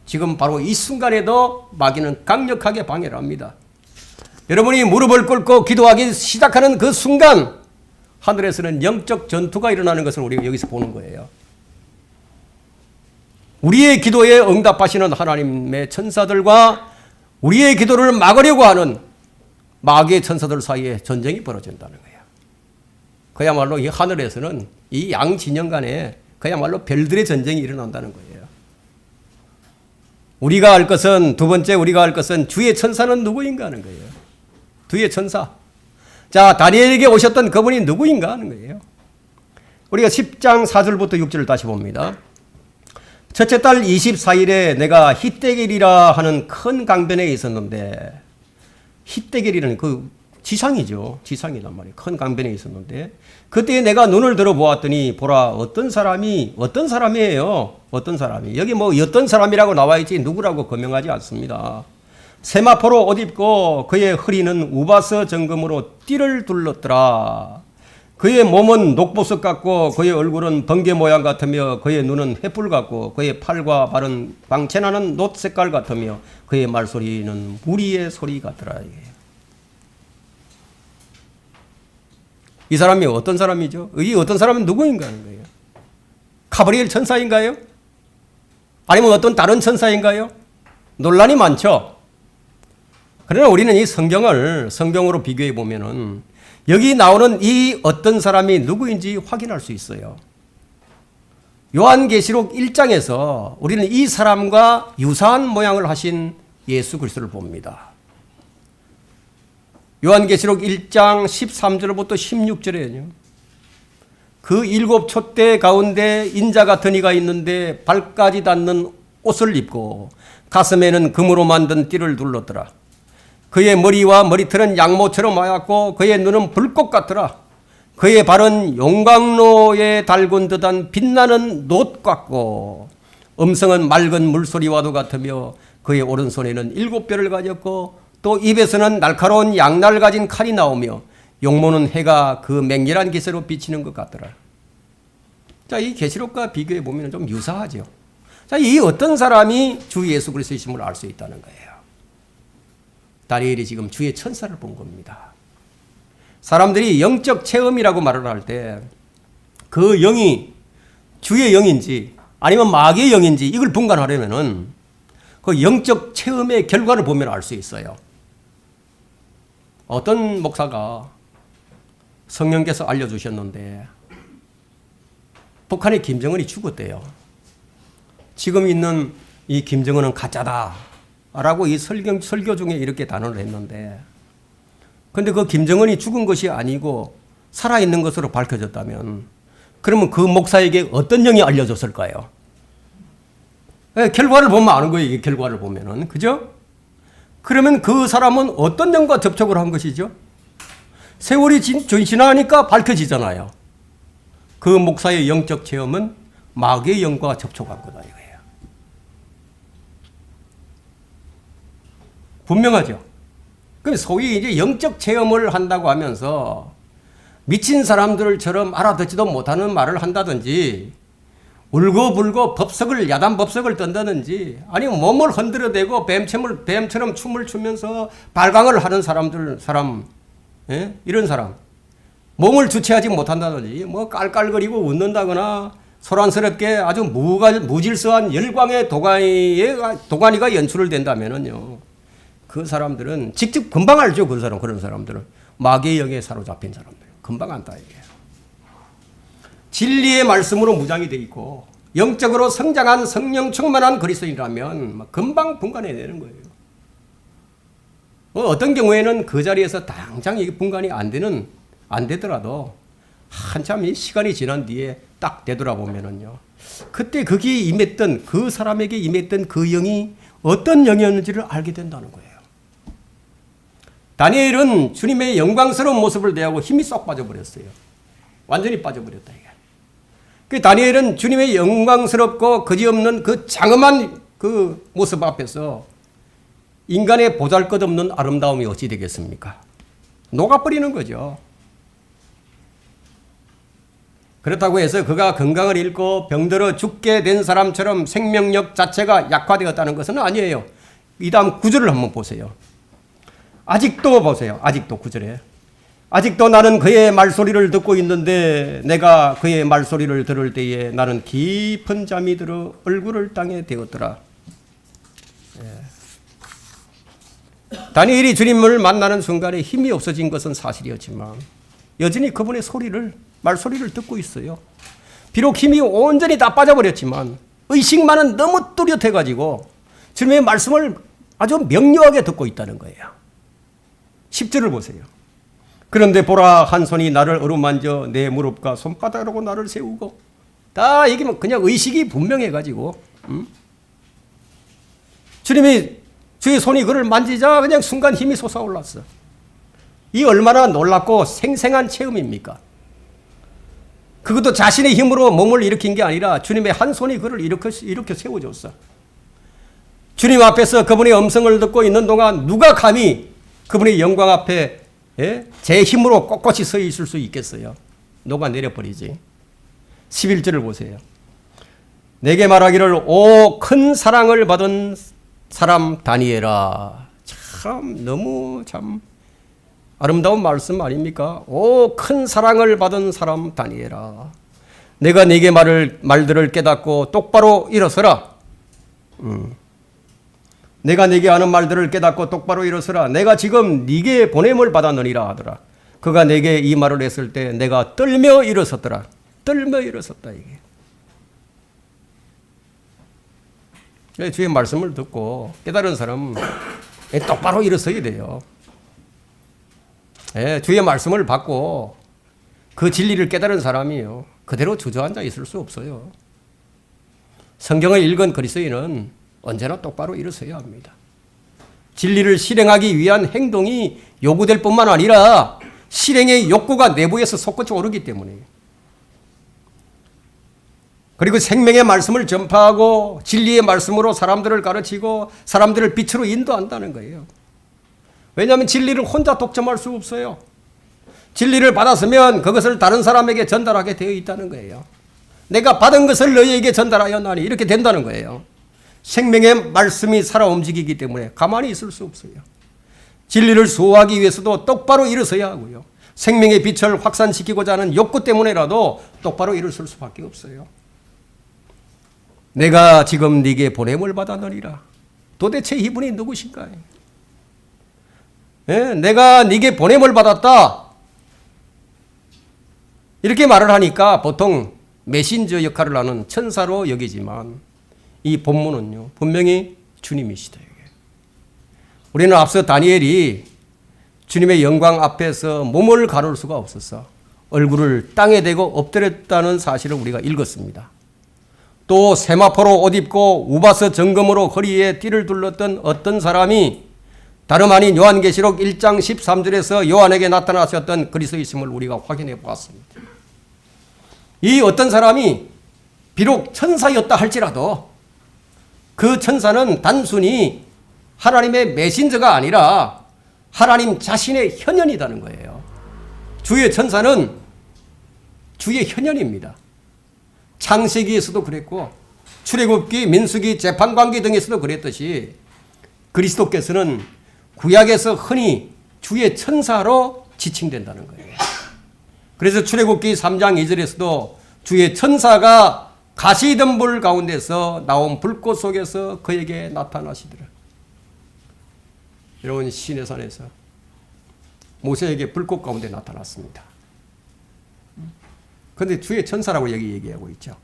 지금 바로 이 순간에도 마귀는 강력하게 방해를 합니다. 여러분이 무릎을 꿇고 기도하기 시작하는 그 순간 하늘에서는 영적 전투가 일어나는 것을 우리가 여기서 보는 거예요. 우리의 기도에 응답하시는 하나님의 천사들과 우리의 기도를 막으려고 하는 마귀의 천사들 사이에 전쟁이 벌어진다는 거예요. 그야말로 이 하늘에서는 이 양 진영 간에 그야말로 별들의 전쟁이 일어난다는 거예요. 우리가 알 것은, 두 번째 우리가 알 것은 주의 천사는 누구인가 하는 거예요. 주의 천사. 자, 다니엘에게 오셨던 그분이 누구인가 하는 거예요. 우리가 10장 4절부터 6절을 다시 봅니다. 첫째 달 24일에 내가 히데겔이라 하는 큰 강변에 있었는데, 히데겔이라는 그 지상이죠. 지상이란 말이에요. 큰 강변에 있었는데, 그때 내가 눈을 들어 보았더니 보라, 어떤 사람이에요. 어떤 사람이. 여기 뭐 어떤 사람이라고 나와 있지 누구라고 거명하지 않습니다. 세마포로 옷 입고 그의 허리는 우바스 정금으로 띠를 둘렀더라. 그의 몸은 녹보석 같고 그의 얼굴은 번개 모양 같으며 그의 눈은 횃불 같고 그의 팔과 발은 광채나는 놋 색깔 같으며 그의 말소리는 무리의 소리 같더라. 이 사람이 어떤 사람이죠? 이 어떤 사람은 누구인가 하는 거예요. 가브리엘 천사인가요? 아니면 어떤 다른 천사인가요? 논란이 많죠. 그러나 우리는 이 성경으로 비교해 보면은 여기 나오는 이 어떤 사람이 누구인지 확인할 수 있어요. 요한계시록 1장에서 우리는 이 사람과 유사한 모양을 하신 예수 그리스도를 봅니다. 요한계시록 1장 13절부터 16절에요. 그 7 촛대 가운데 인자 같은 이가 있는데 발까지 닿는 옷을 입고 가슴에는 금으로 만든 띠를 둘렀더라. 그의 머리와 머리털은 양모처럼 하얗고 그의 눈은 불꽃 같더라. 그의 발은 용광로에 달군 듯한 빛나는 놋 같고 음성은 맑은 물소리와도 같으며 그의 오른손에는 7뼈를 가졌고 또 입에서는 날카로운 양날을 가진 칼이 나오며 용모는 해가 그 맹렬한 기세로 비치는 것 같더라. 자, 이 계시록과 비교해 보면 좀 유사하죠. 자, 이 어떤 사람이 주 예수 그리스도이심을 알 수 있다는 거예요. 다니엘이 지금 주의 천사를 본 겁니다. 사람들이 영적 체험이라고 말을 할 때 그 영이 주의 영인지 아니면 마귀의 영인지 이걸 분간하려면은 그 영적 체험의 결과를 보면 알 수 있어요. 어떤 목사가 성령께서 알려주셨는데 북한의 김정은이 죽었대요. 지금 있는 이 김정은은 가짜다 라고 이 설교 중에 이렇게 단언을 했는데, 근데 그 김정은이 죽은 것이 아니고 살아있는 것으로 밝혀졌다면 그러면 그 목사에게 어떤 영이 알려졌을까요? 결과를 보면 아는 거예요. 이게 결과를 보면은. 그죠? 그러면 그 사람은 어떤 영과 접촉을 한 것이죠? 세월이 지나니까 밝혀지잖아요. 그 목사의 영적 체험은 마귀의 영과 접촉한 거다 이거예요. 분명하죠? 그럼 소위 이제 영적 체험을 한다고 하면서 미친 사람들처럼 알아듣지도 못하는 말을 한다든지 울고불고 야단 법석을 떤다든지 아니면 몸을 흔들어대고 뱀처럼 춤을 추면서 발광을 하는 이런 사람 몸을 주체하지 못한다든지 뭐 깔깔거리고 웃는다거나 소란스럽게 아주 무질서한 열광의 도가니가 연출을 된다면은요, 그 사람들은 직접 금방 알죠. 그런 사람들은 마귀의 영에 사로잡힌 사람들 금방 안다 이게. 진리의 말씀으로 무장이 되어 있고 영적으로 성장한 성령 충만한 그리스도인이라면 금방 분간해내는 거예요. 어떤 경우에는 그 자리에서 당장 이게 분간이 안 되더라도 한참 시간이 지난 뒤에 딱 되돌아보면은요, 그때 거기에 임했던 그 사람에게 임했던 그 영이 어떤 영이었는지를 알게 된다는 거예요. 다니엘은 주님의 영광스러운 모습을 대하고 힘이 쏙 빠져버렸어요. 완전히 빠져버렸다 이게. 그 다니엘은 주님의 영광스럽고 거지없는 그 장엄한 그 모습 앞에서 인간의 보잘것없는 아름다움이 어찌 되겠습니까? 녹아버리는 거죠. 그렇다고 해서 그가 건강을 잃고 병들어 죽게 된 사람처럼 생명력 자체가 약화되었다는 것은 아니에요. 이 다음 9절을 한번 보세요. 아직도 보세요. 아직도 9절에. 아직도 나는 그의 말소리를 듣고 있는데 내가 그의 말소리를 들을 때에 나는 깊은 잠이 들어 얼굴을 땅에 대었더라. 다니엘이 주님을 만나는 순간에 힘이 없어진 것은 사실이었지만 여전히 그분의 말소리를 듣고 있어요. 비록 힘이 온전히 다 빠져버렸지만 의식만은 너무 뚜렷해가지고 주님의 말씀을 아주 명료하게 듣고 있다는 거예요. 10절을 보세요. 그런데 보라, 한 손이 나를 어루만져 내 무릎과 손바닥으로 나를 세우고, 다 이게 그냥 의식이 분명해가지고 주의 손이 그를 만지자 그냥 순간 힘이 솟아올랐어. 이 얼마나 놀랍고 생생한 체험입니까? 그것도 자신의 힘으로 몸을 일으킨 게 아니라 주님의 한 손이 그를 이렇게 세워줬어. 주님 앞에서 그분의 음성을 듣고 있는 동안 누가 감히 그분의 영광 앞에 제 힘으로 꼿꼿이 서 있을 수 있겠어요? 녹아내려버리지. 11절을 보세요. 내게 말하기를 오 큰 사랑을 받은 사람 다니엘아. 참 너무 아름다운 말씀 아닙니까? 오 큰 사랑을 받은 사람 다니엘아. 내가 네게 말들을 깨닫고 똑바로 일어서라. 내가 네게 하는 말들을 깨닫고 똑바로 일어서라. 내가 지금 네게 보냄을 받았느니라 하더라. 그가 내게 이 말을 했을 때 내가 떨며 일어섰더라. 떨며 일어섰다 이게. 주의 말씀을 듣고 깨달은 사람은 똑바로 일어서야 돼요. 주의 말씀을 받고 그 진리를 깨달은 사람이요, 그대로 주저앉아 있을 수 없어요. 성경을 읽은 그리스도인은 언제나 똑바로 일어서야 합니다. 진리를 실행하기 위한 행동이 요구될 뿐만 아니라 실행의 욕구가 내부에서 솟구쳐 오르기 때문에. 그리고 생명의 말씀을 전파하고 진리의 말씀으로 사람들을 가르치고 사람들을 빛으로 인도한다는 거예요. 왜냐하면 진리를 혼자 독점할 수 없어요. 진리를 받았으면 그것을 다른 사람에게 전달하게 되어 있다는 거예요. 내가 받은 것을 너희에게 전달하였나니 이렇게 된다는 거예요. 생명의 말씀이 살아 움직이기 때문에 가만히 있을 수 없어요. 진리를 수호하기 위해서도 똑바로 일어서야 하고요. 생명의 빛을 확산시키고자 하는 욕구 때문에라도 똑바로 일어설 수밖에 없어요. 내가 지금 네게 보냄을 받았느니라. 도대체 이분이 누구신가요? 예, 내가 네게 보냄을 받았다. 이렇게 말을 하니까 보통 메신저 역할을 하는 천사로 여기지만 이 본문은요, 분명히 주님이시다. 우리는 앞서 다니엘이 주님의 영광 앞에서 몸을 가눌 수가 없어서 얼굴을 땅에 대고 엎드렸다는 사실을 우리가 읽었습니다. 또 세마포로 옷 입고 우바스 정금으로 허리에 띠를 둘렀던 어떤 사람이 다름 아닌 요한계시록 1장 13절에서 요한에게 나타나셨던 그리스도이심을 우리가 확인해 보았습니다. 이 어떤 사람이 비록 천사였다 할지라도 그 천사는 단순히 하나님의 메신저가 아니라 하나님 자신의 현현이라는 거예요. 주의 천사는 주의 현현입니다. 창세기에서도 그랬고 출애굽기, 민수기, 재판관계 등에서도 그랬듯이 그리스도께서는 구약에서 흔히 주의 천사로 지칭된다는 거예요. 그래서 출애굽기 3장 2절에서도 주의 천사가 가시덤불 가운데서 나온 불꽃 속에서 그에게 나타나시더라. 여러분, 시내산에서 모세에게 불꽃 가운데 나타났습니다. 그런데 주의 천사라고 여기 얘기하고 있죠.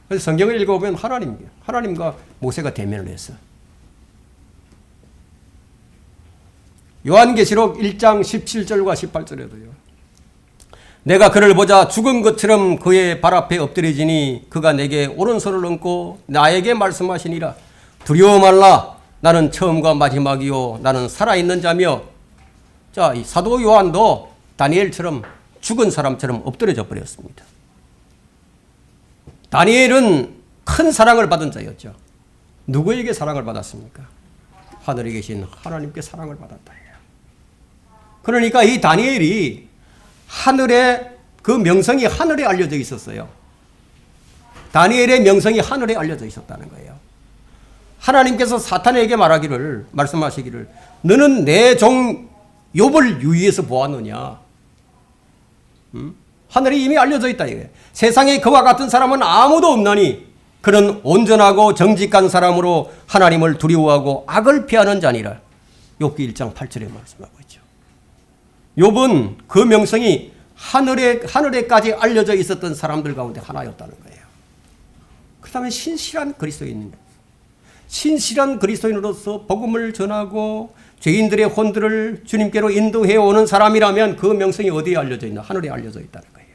그래서 성경을 읽어보면 하나님과 모세가 대면을 했어. 요한계시록 1장 17절과 18절에도요. 내가 그를 보자 죽은 것처럼 그의 발 앞에 엎드려지니 그가 내게 오른손을 얹고 나에게 말씀하시니라. 두려워 말라. 나는 처음과 마지막이요 나는 살아있는 자며. 자, 이 사도 요한도 다니엘처럼 죽은 사람처럼 엎드려져 버렸습니다. 다니엘은 큰 사랑을 받은 자였죠. 누구에게 사랑을 받았습니까? 하늘에 계신 하나님께 사랑을 받았다. 그러니까 이 다니엘이 하늘에, 그 명성이 하늘에 알려져 있었어요. 다니엘의 명성이 하늘에 알려져 있었다는 거예요. 하나님께서 사탄에게 말씀하시기를 너는 내 종 욥을 유의해서 보았느냐. 하늘에 이미 알려져 있다 이거예요. 세상에 그와 같은 사람은 아무도 없나니 그는 온전하고 정직한 사람으로 하나님을 두려워하고 악을 피하는 자니라. 욥기 1장 8절에 말씀하고 있죠. 욥은 그 명성이 하늘에까지 알려져 있었던 사람들 가운데 하나였다는 거예요. 그 다음에 신실한 그리스도인입니다. 신실한 그리스도인으로서 복음을 전하고 죄인들의 혼들을 주님께로 인도해 오는 사람이라면 그 명성이 어디에 알려져 있나? 하늘에 알려져 있다는 거예요.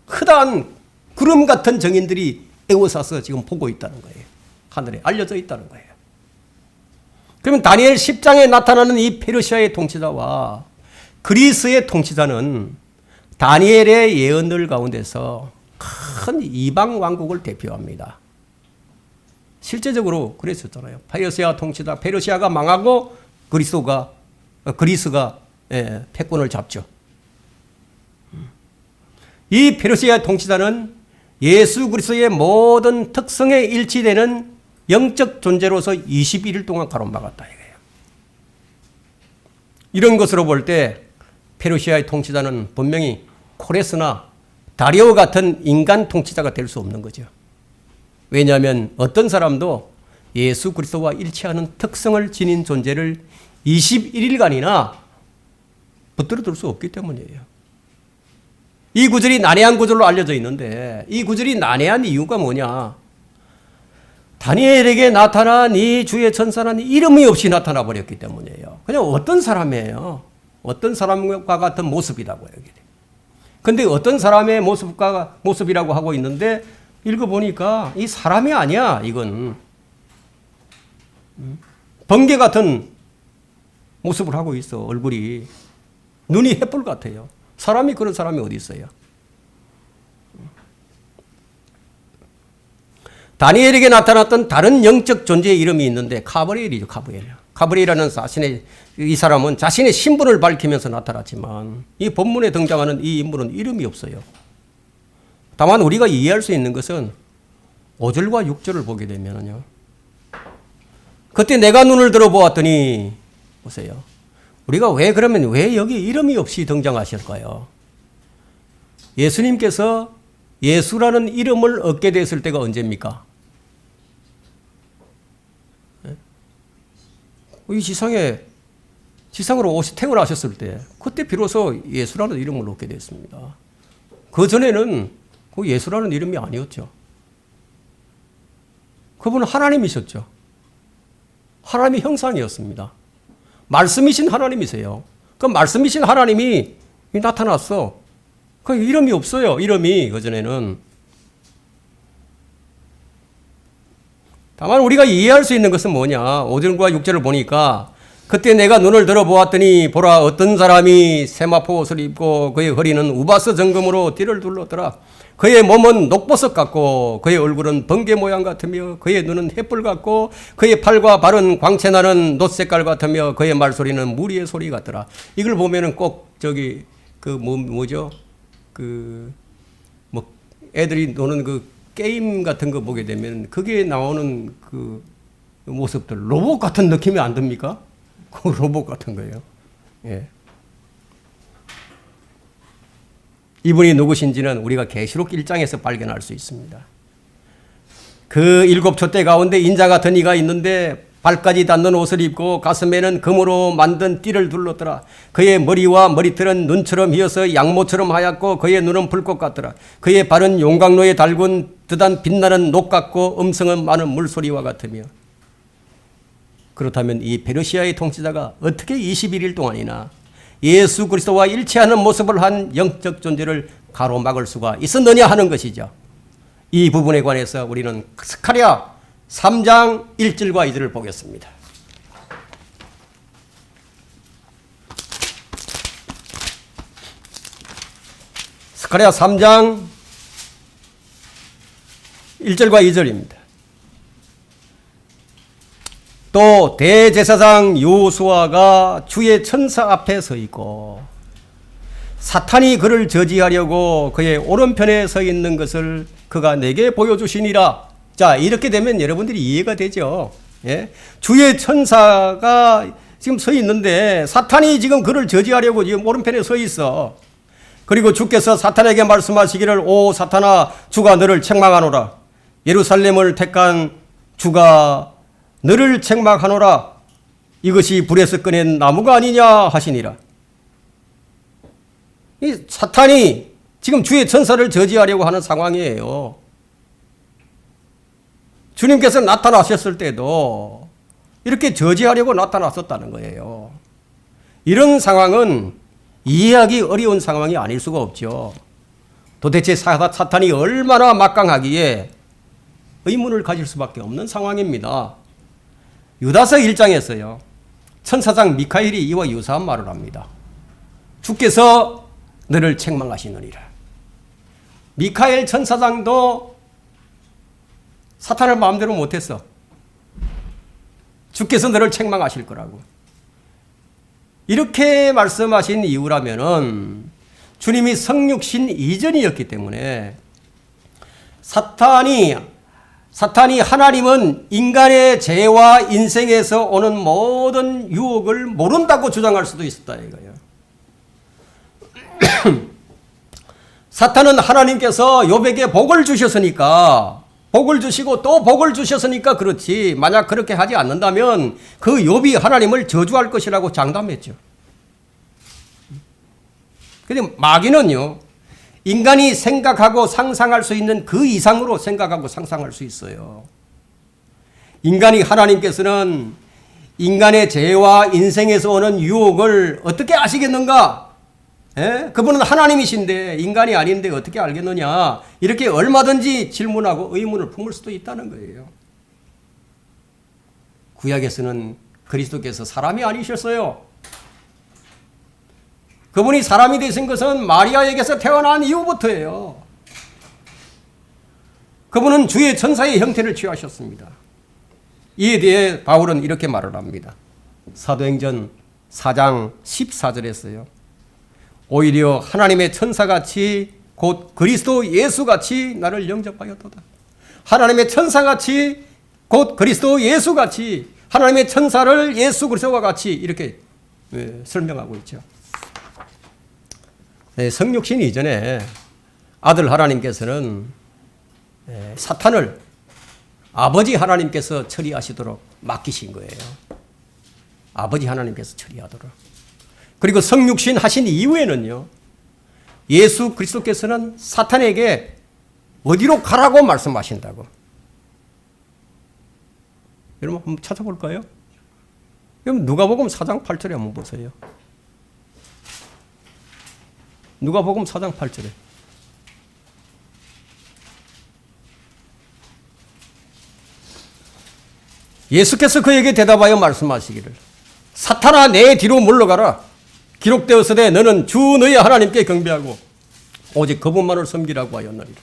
크다한 구름 같은 정인들이 에워싸서 지금 보고 있다는 거예요. 하늘에 알려져 있다는 거예요. 그러면 다니엘 10장에 나타나는 이 페르시아의 통치자와 그리스의 통치자는 다니엘의 예언들 가운데서 큰 이방 왕국을 대표합니다. 실제적으로 그랬었잖아요. 페르시아 통치자, 페르시아가 망하고 그리스가 패권을 잡죠. 이 페르시아 통치자는 예수 그리스도의 모든 특성에 일치되는 영적 존재로서 21일 동안 가로막았다 이거예요. 이런 것으로 볼 때 페르시아의 통치자는 분명히 코레스나 다리오 같은 인간 통치자가 될 수 없는 거죠. 왜냐하면 어떤 사람도 예수 그리스도와 일치하는 특성을 지닌 존재를 21일간이나 붙들어 둘 수 없기 때문이에요. 이 구절이 난해한 구절로 알려져 있는데 이 구절이 난해한 이유가 뭐냐? 다니엘에게 나타난 이 주의 천사는 이름이 없이 나타나 버렸기 때문이에요. 그냥 어떤 사람이에요. 어떤 사람과 같은 모습이라고 해요. 그런데 어떤 사람의 모습이라고 하고 있는데 읽어보니까 이 사람이 아니야. 이건 번개 같은 모습을 하고 있어. 얼굴이 눈이 횃불 같아요. 사람이 그런 사람이 어디 있어요? 다니엘에게 나타났던 다른 영적 존재의 이름이 있는데 가브리엘이죠. 가브리엘이라는 자신의 이 사람은 자신의 신분을 밝히면서 나타났지만 이 본문에 등장하는 이 인물은 이름이 없어요. 다만 우리가 이해할 수 있는 것은 5절과 6절을 보게 되면요. 그때 내가 눈을 들어보았더니 보세요. 우리가 왜 여기 이름이 없이 등장하실까요? 예수님께서 예수라는 이름을 얻게 됐을 때가 언제입니까? 이 지상으로 태어나셨을 때 그때 비로소 예수라는 이름을 얻게 됐습니다. 그전에는 그 예수라는 이름이 아니었죠. 그분은 하나님이셨죠. 하나님의 형상이었습니다. 말씀이신 하나님이세요. 그 말씀이신 하나님이 나타났어. 그 이름이 없어요. 이름이 그전에는. 다만 우리가 이해할 수 있는 것은 뭐냐. 5절과 6절을 보니까 그때 내가 눈을 들어보았더니 보라 어떤 사람이 세마포 옷을 입고 그의 허리는 우바스 정금으로 띠를 둘렀더라. 그의 몸은 녹보석 같고 그의 얼굴은 번개 모양 같으며 그의 눈은 횃불 같고 그의 팔과 발은 광채나는 놋색깔 같으며 그의 말소리는 무리의 소리 같더라. 이걸 보면은 꼭 애들이 노는 그 게임 같은 거 보게 되면 그게 나오는 그 모습들 로봇 같은 느낌이 안 듭니까? 그 로봇 같은 거예요. 예. 이분이 누구신지는 우리가 계시록 1장에서 발견할 수 있습니다. 그 7 촛대 가운데 인자 같은 이가 있는데 발까지 닿는 옷을 입고 가슴에는 금으로 만든 띠를 둘렀더라. 그의 머리와 머리털은 눈처럼 휘어서 양모처럼 하얗고 그의 눈은 불꽃 같더라. 그의 발은 용광로에 달군 듯한 빛나는 녹 같고 음성은 많은 물소리와 같으며. 그렇다면 이 페르시아의 통치자가 어떻게 21일 동안이나 예수 그리스도와 일치하는 모습을 한 영적 존재를 가로막을 수가 있었느냐 하는 것이죠. 이 부분에 관해서 우리는 스가랴 3장 1절과 2절을 보겠습니다. 스가랴 3장 1절과 2절입니다. 또 대제사장 요수아가 주의 천사 앞에 서 있고 사탄이 그를 저지하려고 그의 오른편에 서 있는 것을 그가 내게 보여주시니라. 자, 이렇게 되면 여러분들이 이해가 되죠. 예? 주의 천사가 지금 서 있는데 사탄이 지금 그를 저지하려고 지금 오른편에 서 있어. 그리고 주께서 사탄에게 말씀하시기를 오 사탄아 주가 너를 책망하노라. 예루살렘을 택한 주가 너를 책망하노라. 이것이 불에서 꺼낸 나무가 아니냐 하시니라. 이 사탄이 지금 주의 천사를 저지하려고 하는 상황이에요. 주님께서 나타나셨을 때도 이렇게 저지하려고 나타났었다는 거예요. 이런 상황은 이해하기 어려운 상황이 아닐 수가 없죠. 도대체 사탄이 얼마나 막강하기에 의문을 가질 수밖에 없는 상황입니다. 유다서 1장에서요. 천사장 미카엘이 이와 유사한 말을 합니다. 주께서 너를 책망하시느니라. 미카엘 천사장도 사탄을 마음대로 못했어. 주께서 너를 책망하실 거라고. 이렇게 말씀하신 이유라면은 주님이 성육신 이전이었기 때문에 사탄이 하나님은 인간의 죄와 인생에서 오는 모든 유혹을 모른다고 주장할 수도 있었다 이거예요. 사탄은 하나님께서 욥에게 복을 주셨으니까 복을 주시고 또 복을 주셨으니까 그렇지 만약 그렇게 하지 않는다면 그 욥이 하나님을 저주할 것이라고 장담했죠. 그런데 마귀는요. 인간이 생각하고 상상할 수 있는 그 이상으로 생각하고 상상할 수 있어요. 인간이 하나님께서는 인간의 죄와 인생에서 오는 유혹을 어떻게 아시겠는가? 그분은 하나님이신데 인간이 아닌데 어떻게 알겠느냐? 이렇게 얼마든지 질문하고 의문을 품을 수도 있다는 거예요. 구약에서는 그리스도께서 사람이 아니셨어요. 그분이 사람이 되신 것은 마리아에게서 태어난 이후부터예요. 그분은 주의 천사의 형태를 취하셨습니다. 이에 대해 바울은 이렇게 말을 합니다. 사도행전 4장 14절에서요. 오히려 하나님의 천사같이 곧 그리스도 예수같이 나를 영접하였도다. 하나님의 천사같이 곧 그리스도 예수같이 하나님의 천사를 예수 그리스도와 같이 이렇게 설명하고 있죠. 성육신 이전에 아들 하나님께서는 사탄을 아버지 하나님께서 처리하시도록 맡기신 거예요. 아버지 하나님께서 처리하도록. 그리고 성육신 하신 이후에는요. 예수 그리스도께서는 사탄에게 어디로 가라고 말씀하신다고. 여러분 한번 찾아볼까요? 여러분 누가복음 4장 8절에 한번 보세요. 누가복음 4장 8절에. 예수께서 그에게 대답하여 말씀하시기를 사탄아 내 뒤로 물러가라. 기록되었으되 너는 주 너의 하나님께 경배하고 오직 그분만을 섬기라고 하였느니라.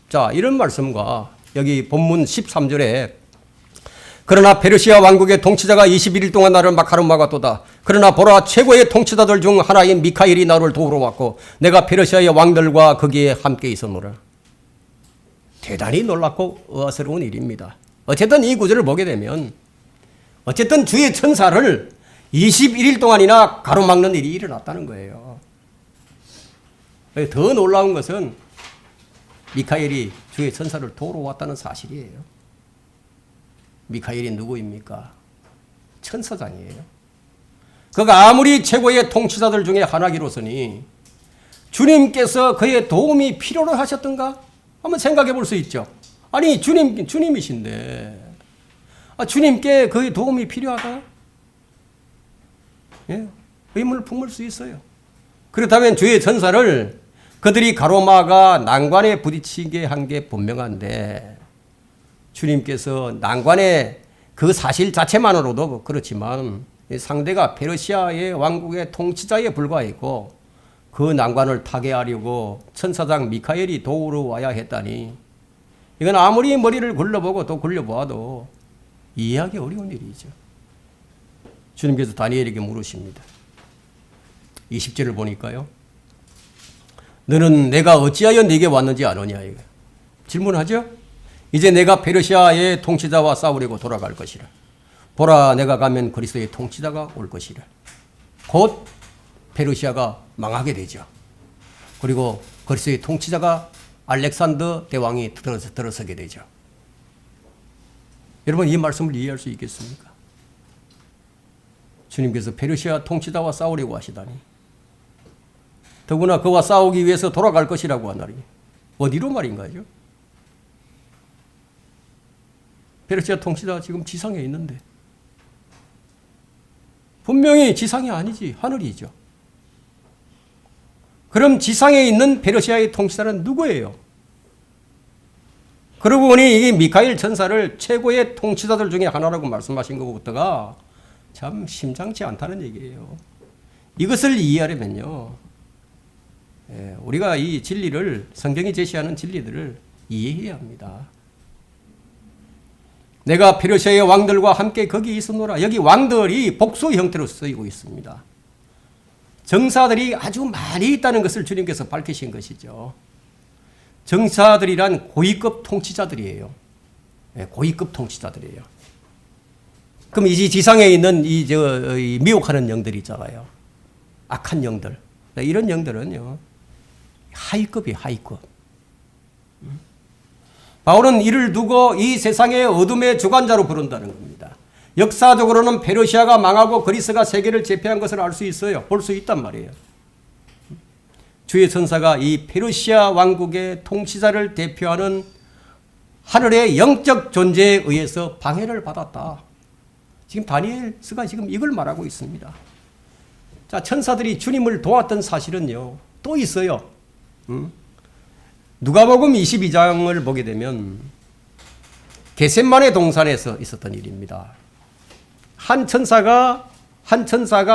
자, 이런 말씀과 여기 본문 13절에 그러나 페르시아 왕국의 통치자가 21일 동안 나를 가로막았도다. 그러나 보라 최고의 통치자들 중 하나인 미카엘이 나를 도우러 왔고 내가 페르시아의 왕들과 거기에 함께 있었노라. 대단히 놀랍고 의아스러운 일입니다. 어쨌든 이 구절을 보게 되면 어쨌든 주의 천사를 21일 동안이나 가로막는 일이 일어났다는 거예요. 더 놀라운 것은 미카엘이 주의 천사를 도우러 왔다는 사실이에요. 미카엘이 누구입니까? 천사장이에요. 그가 아무리 최고의 통치자들 중에 하나기로서니 주님께서 그의 도움이 필요로 하셨던가? 한번 생각해 볼 수 있죠. 아니 주님이신데 주님께 그의 도움이 필요하다? 예, 의문을 품을 수 있어요. 그렇다면 주의 천사를 그들이 가로막아 난관에 부딪히게 한 게 분명한데 주님께서 난관의 그 사실 자체만으로도 그렇지만 상대가 페르시아의 왕국의 통치자에 불과했고 그 난관을 타개하려고 천사장 미카엘이 도우러 와야 했다니 이건 아무리 머리를 굴려보고 또 굴려보아도 이해하기 어려운 일이죠. 주님께서 다니엘에게 물으십니다. 20절을 보니까요. 너는 내가 어찌하여 네게 왔는지 아느냐 이거. 질문하죠. 이제 내가 페르시아의 통치자와 싸우려고 돌아갈 것이라. 보라 내가 가면 그리스도의 통치자가 올 것이라. 곧 페르시아가 망하게 되죠. 그리고 그리스도의 통치자가 알렉산더 대왕이 들어서게 되죠. 여러분 이 말씀을 이해할 수 있겠습니까? 주님께서 페르시아 통치자와 싸우려고 하시다니. 더구나 그와 싸우기 위해서 돌아갈 것이라고 하나니. 어디로 말인가요? 페르시아 통치자가 지금 지상에 있는데 분명히 지상이 아니지 하늘이죠. 그럼 지상에 있는 페르시아의 통치자는 누구예요? 그러고 보니 이 미카엘 천사를 최고의 통치자들 중에 하나라고 말씀하신 것부터가 참 심상치 않다는 얘기예요. 이것을 이해하려면요. 우리가 이 진리를 성경이 제시하는 진리들을 이해해야 합니다. 내가 페르시아의 왕들과 함께 거기 있었노라. 여기 왕들이 복수 형태로 쓰이고 있습니다. 정사들이 아주 많이 있다는 것을 주님께서 밝히신 것이죠. 정사들이란 고위급 통치자들이에요. 고위급 통치자들이에요. 그럼 이 지상에 있는 이 미혹하는 영들이 있잖아요. 악한 영들. 이런 영들은요. 하위급이에요. 하위급. 바울은 이를 두고 이 세상의 어둠의 주관자로 부른다는 겁니다. 역사적으로는 페르시아가 망하고 그리스가 세계를 제패한 것을 알 수 있어요. 볼 수 있단 말이에요. 주의 천사가 이 페르시아 왕국의 통치자를 대표하는 하늘의 영적 존재에 의해서 방해를 받았다. 지금 다니엘서가 지금 이걸 말하고 있습니다. 자, 천사들이 주님을 도왔던 사실은요. 또 있어요. 누가복음 22장을 보게 되면 겟세마네 동산에서 있었던 일입니다. 한 천사가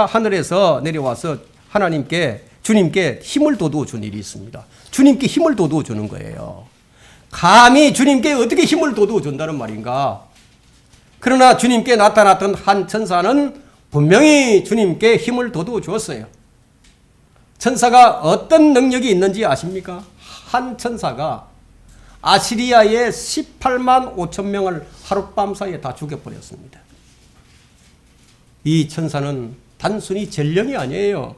하늘에서 내려와서 하나님께 주님께 힘을 돋워 준 일이 있습니다. 주님께 힘을 돋워 주는 거예요. 감히 주님께 어떻게 힘을 돋워 준다는 말인가? 그러나 주님께 나타났던 한 천사는 분명히 주님께 힘을 돋워 주었어요. 천사가 어떤 능력이 있는지 아십니까? 한 천사가 아시리아의 18만 5천 명을 하룻밤 사이에 다 죽여버렸습니다. 이 천사는 단순히 전령이 아니에요.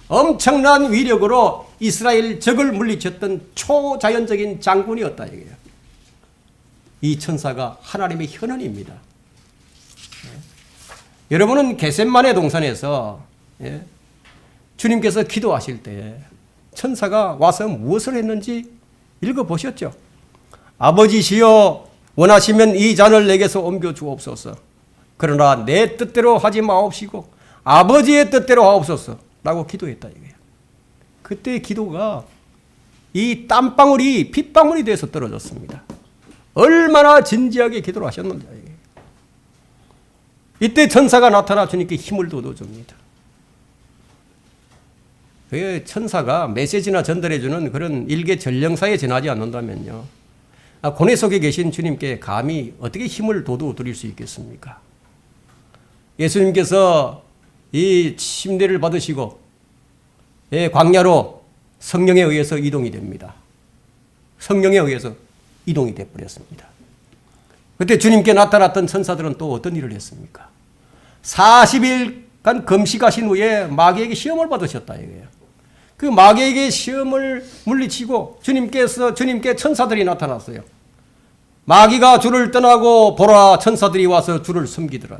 엄청난 위력으로 이스라엘 적을 물리쳤던 초자연적인 장군이었다 이거예요. 이 천사가 하나님의 현원입니다. 여러분은 겟셋마네 동산에서 주님께서 기도하실 때 천사가 와서 무엇을 했는지 읽어보셨죠? 아버지시여 원하시면 이 잔을 내게서 옮겨 주옵소서. 그러나 내 뜻대로 하지 마옵시고 아버지의 뜻대로 하옵소서 라고 기도했다 이거예요. 그때의 기도가 이 땀방울이 핏방울이 돼서 떨어졌습니다. 얼마나 진지하게 기도를 하셨는지. 이때 천사가 나타나 주님께 힘을 돋워줍니다. 천사가 메시지나 전달해주는 그런 일개 전령사에 지나지 않는다면요, 고뇌 속에 계신 주님께 감히 어떻게 힘을 돋워 드릴 수 있겠습니까? 예수님께서 이 침례를 받으시고 광야로 성령에 의해서 이동이 됩니다. 성령에 의해서 이동이 되어버렸습니다. 그때 주님께 나타났던 천사들은 또 어떤 일을 했습니까? 40일간 금식하신 후에 마귀에게 시험을 받으셨다 이거예요. 그 마귀에게 시험을 물리치고 주님께 천사들이 나타났어요. 마귀가 주를 떠나고 보라 천사들이 와서 주를 섬기더라.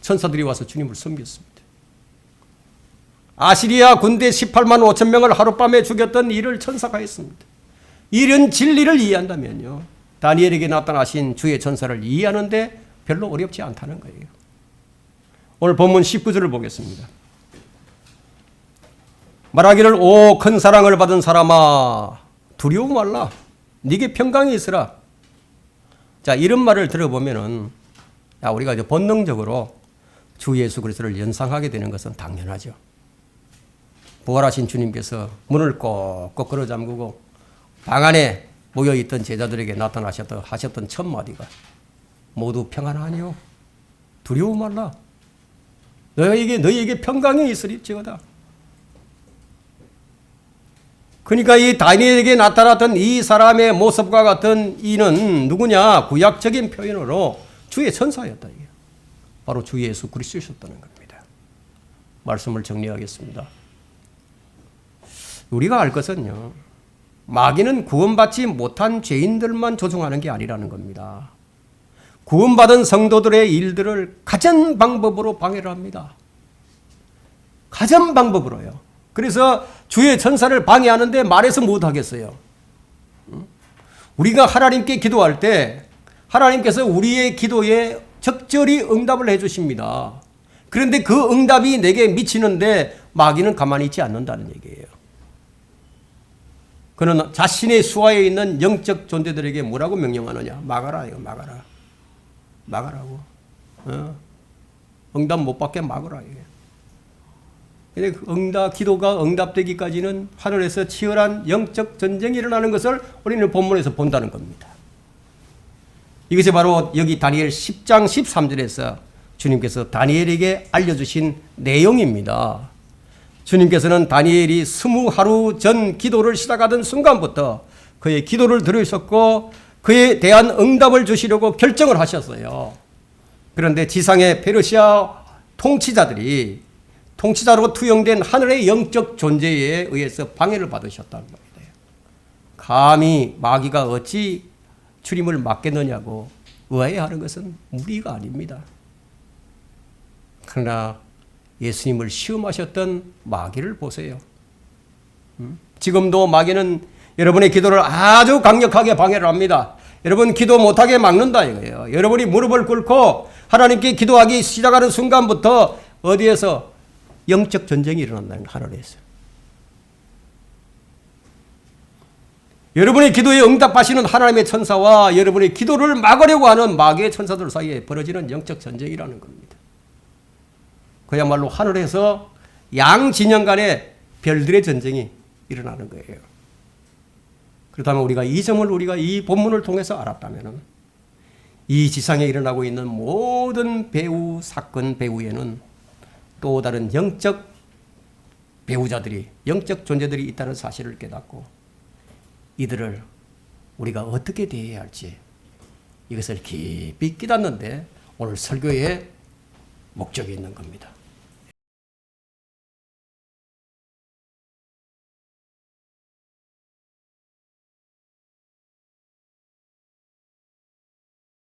천사들이 와서 주님을 섬겼습니다. 아시리아 군대 18만 5천 명을 하룻밤에 죽였던 일을 천사가 했습니다. 이런 진리를 이해한다면요, 다니엘에게 나타나신 주의 천사를 이해하는데 별로 어렵지 않다는 거예요. 오늘 본문 19절을 보겠습니다. 말하기를 오 큰 사랑을 받은 사람아 두려워 말라 네게 평강이 있으라. 자, 이런 말을 들어보면은 우리가 이제 본능적으로 주 예수 그리스도를 연상하게 되는 것은 당연하죠. 부활하신 주님께서 문을 꼭꼭 걸어 잠그고 방 안에 모여있던 제자들에게 하셨던 첫 마디가 모두 평안하니요 두려워 말라 너희에게 평강이 있으리지어다. 그러니까 이 다니엘에게 나타났던 이 사람의 모습과 같은 이는 누구냐? 구약적인 표현으로 주의 천사였다. 바로 주 예수 그리스도셨다는 겁니다. 말씀을 정리하겠습니다. 우리가 알 것은요, 마귀는 구원받지 못한 죄인들만 조종하는 게 아니라는 겁니다. 구원받은 성도들의 일들을 가전 방법으로 방해를 합니다. 가전 방법으로요. 그래서 주의 천사를 방해하는데 말해서 못하겠어요. 우리가 하나님께 기도할 때 하나님께서 우리의 기도에 적절히 응답을 해주십니다. 그런데 그 응답이 내게 미치는데 마귀는 가만히 있지 않는다는 얘기예요. 그는 자신의 수하에 있는 영적 존재들에게 뭐라고 명령하느냐? 막아라, 이거 막아라. 막으라고. 응답 못 받게 막으라. 근데 기도가 응답되기까지는 하늘에서 치열한 영적 전쟁이 일어나는 것을 우리는 본문에서 본다는 겁니다. 이것이 바로 여기 다니엘 10장 13절에서 주님께서 다니엘에게 알려주신 내용입니다. 주님께서는 다니엘이 20하루 전 기도를 시작하던 순간부터 그의 기도를 들으셨고 그에 대한 응답을 주시려고 결정을 하셨어요. 그런데 지상의 페르시아 통치자로 투영된 하늘의 영적 존재에 의해서 방해를 받으셨다는 겁니다. 감히 마귀가 어찌 주님을 막겠느냐고 의아해하는 것은 무리가 아닙니다. 그러나 예수님을 시험하셨던 마귀를 보세요. 지금도 마귀는 여러분의 기도를 아주 강력하게 방해를 합니다. 여러분 기도 못하게 막는다 이거예요. 여러분이 무릎을 꿇고 하나님께 기도하기 시작하는 순간부터 어디에서 영적 전쟁이 일어난다는 거예요. 하늘에서. 여러분의 기도에 응답하시는 하나님의 천사와 여러분의 기도를 막으려고 하는 마귀의 천사들 사이에 벌어지는 영적 전쟁이라는 겁니다. 그야말로 하늘에서 양 진영 간에 별들의 전쟁이 일어나는 거예요. 그렇다면 우리가 이 점을 우리가 이 본문을 통해서 알았다면 이 지상에 일어나고 있는 모든 배후 사건 배후에는 또 다른 영적 배우자들이 영적 존재들이 있다는 사실을 깨닫고 이들을 우리가 어떻게 대해야 할지 이것을 깊이 깨닫는데 오늘 설교의 목적이 있는 겁니다.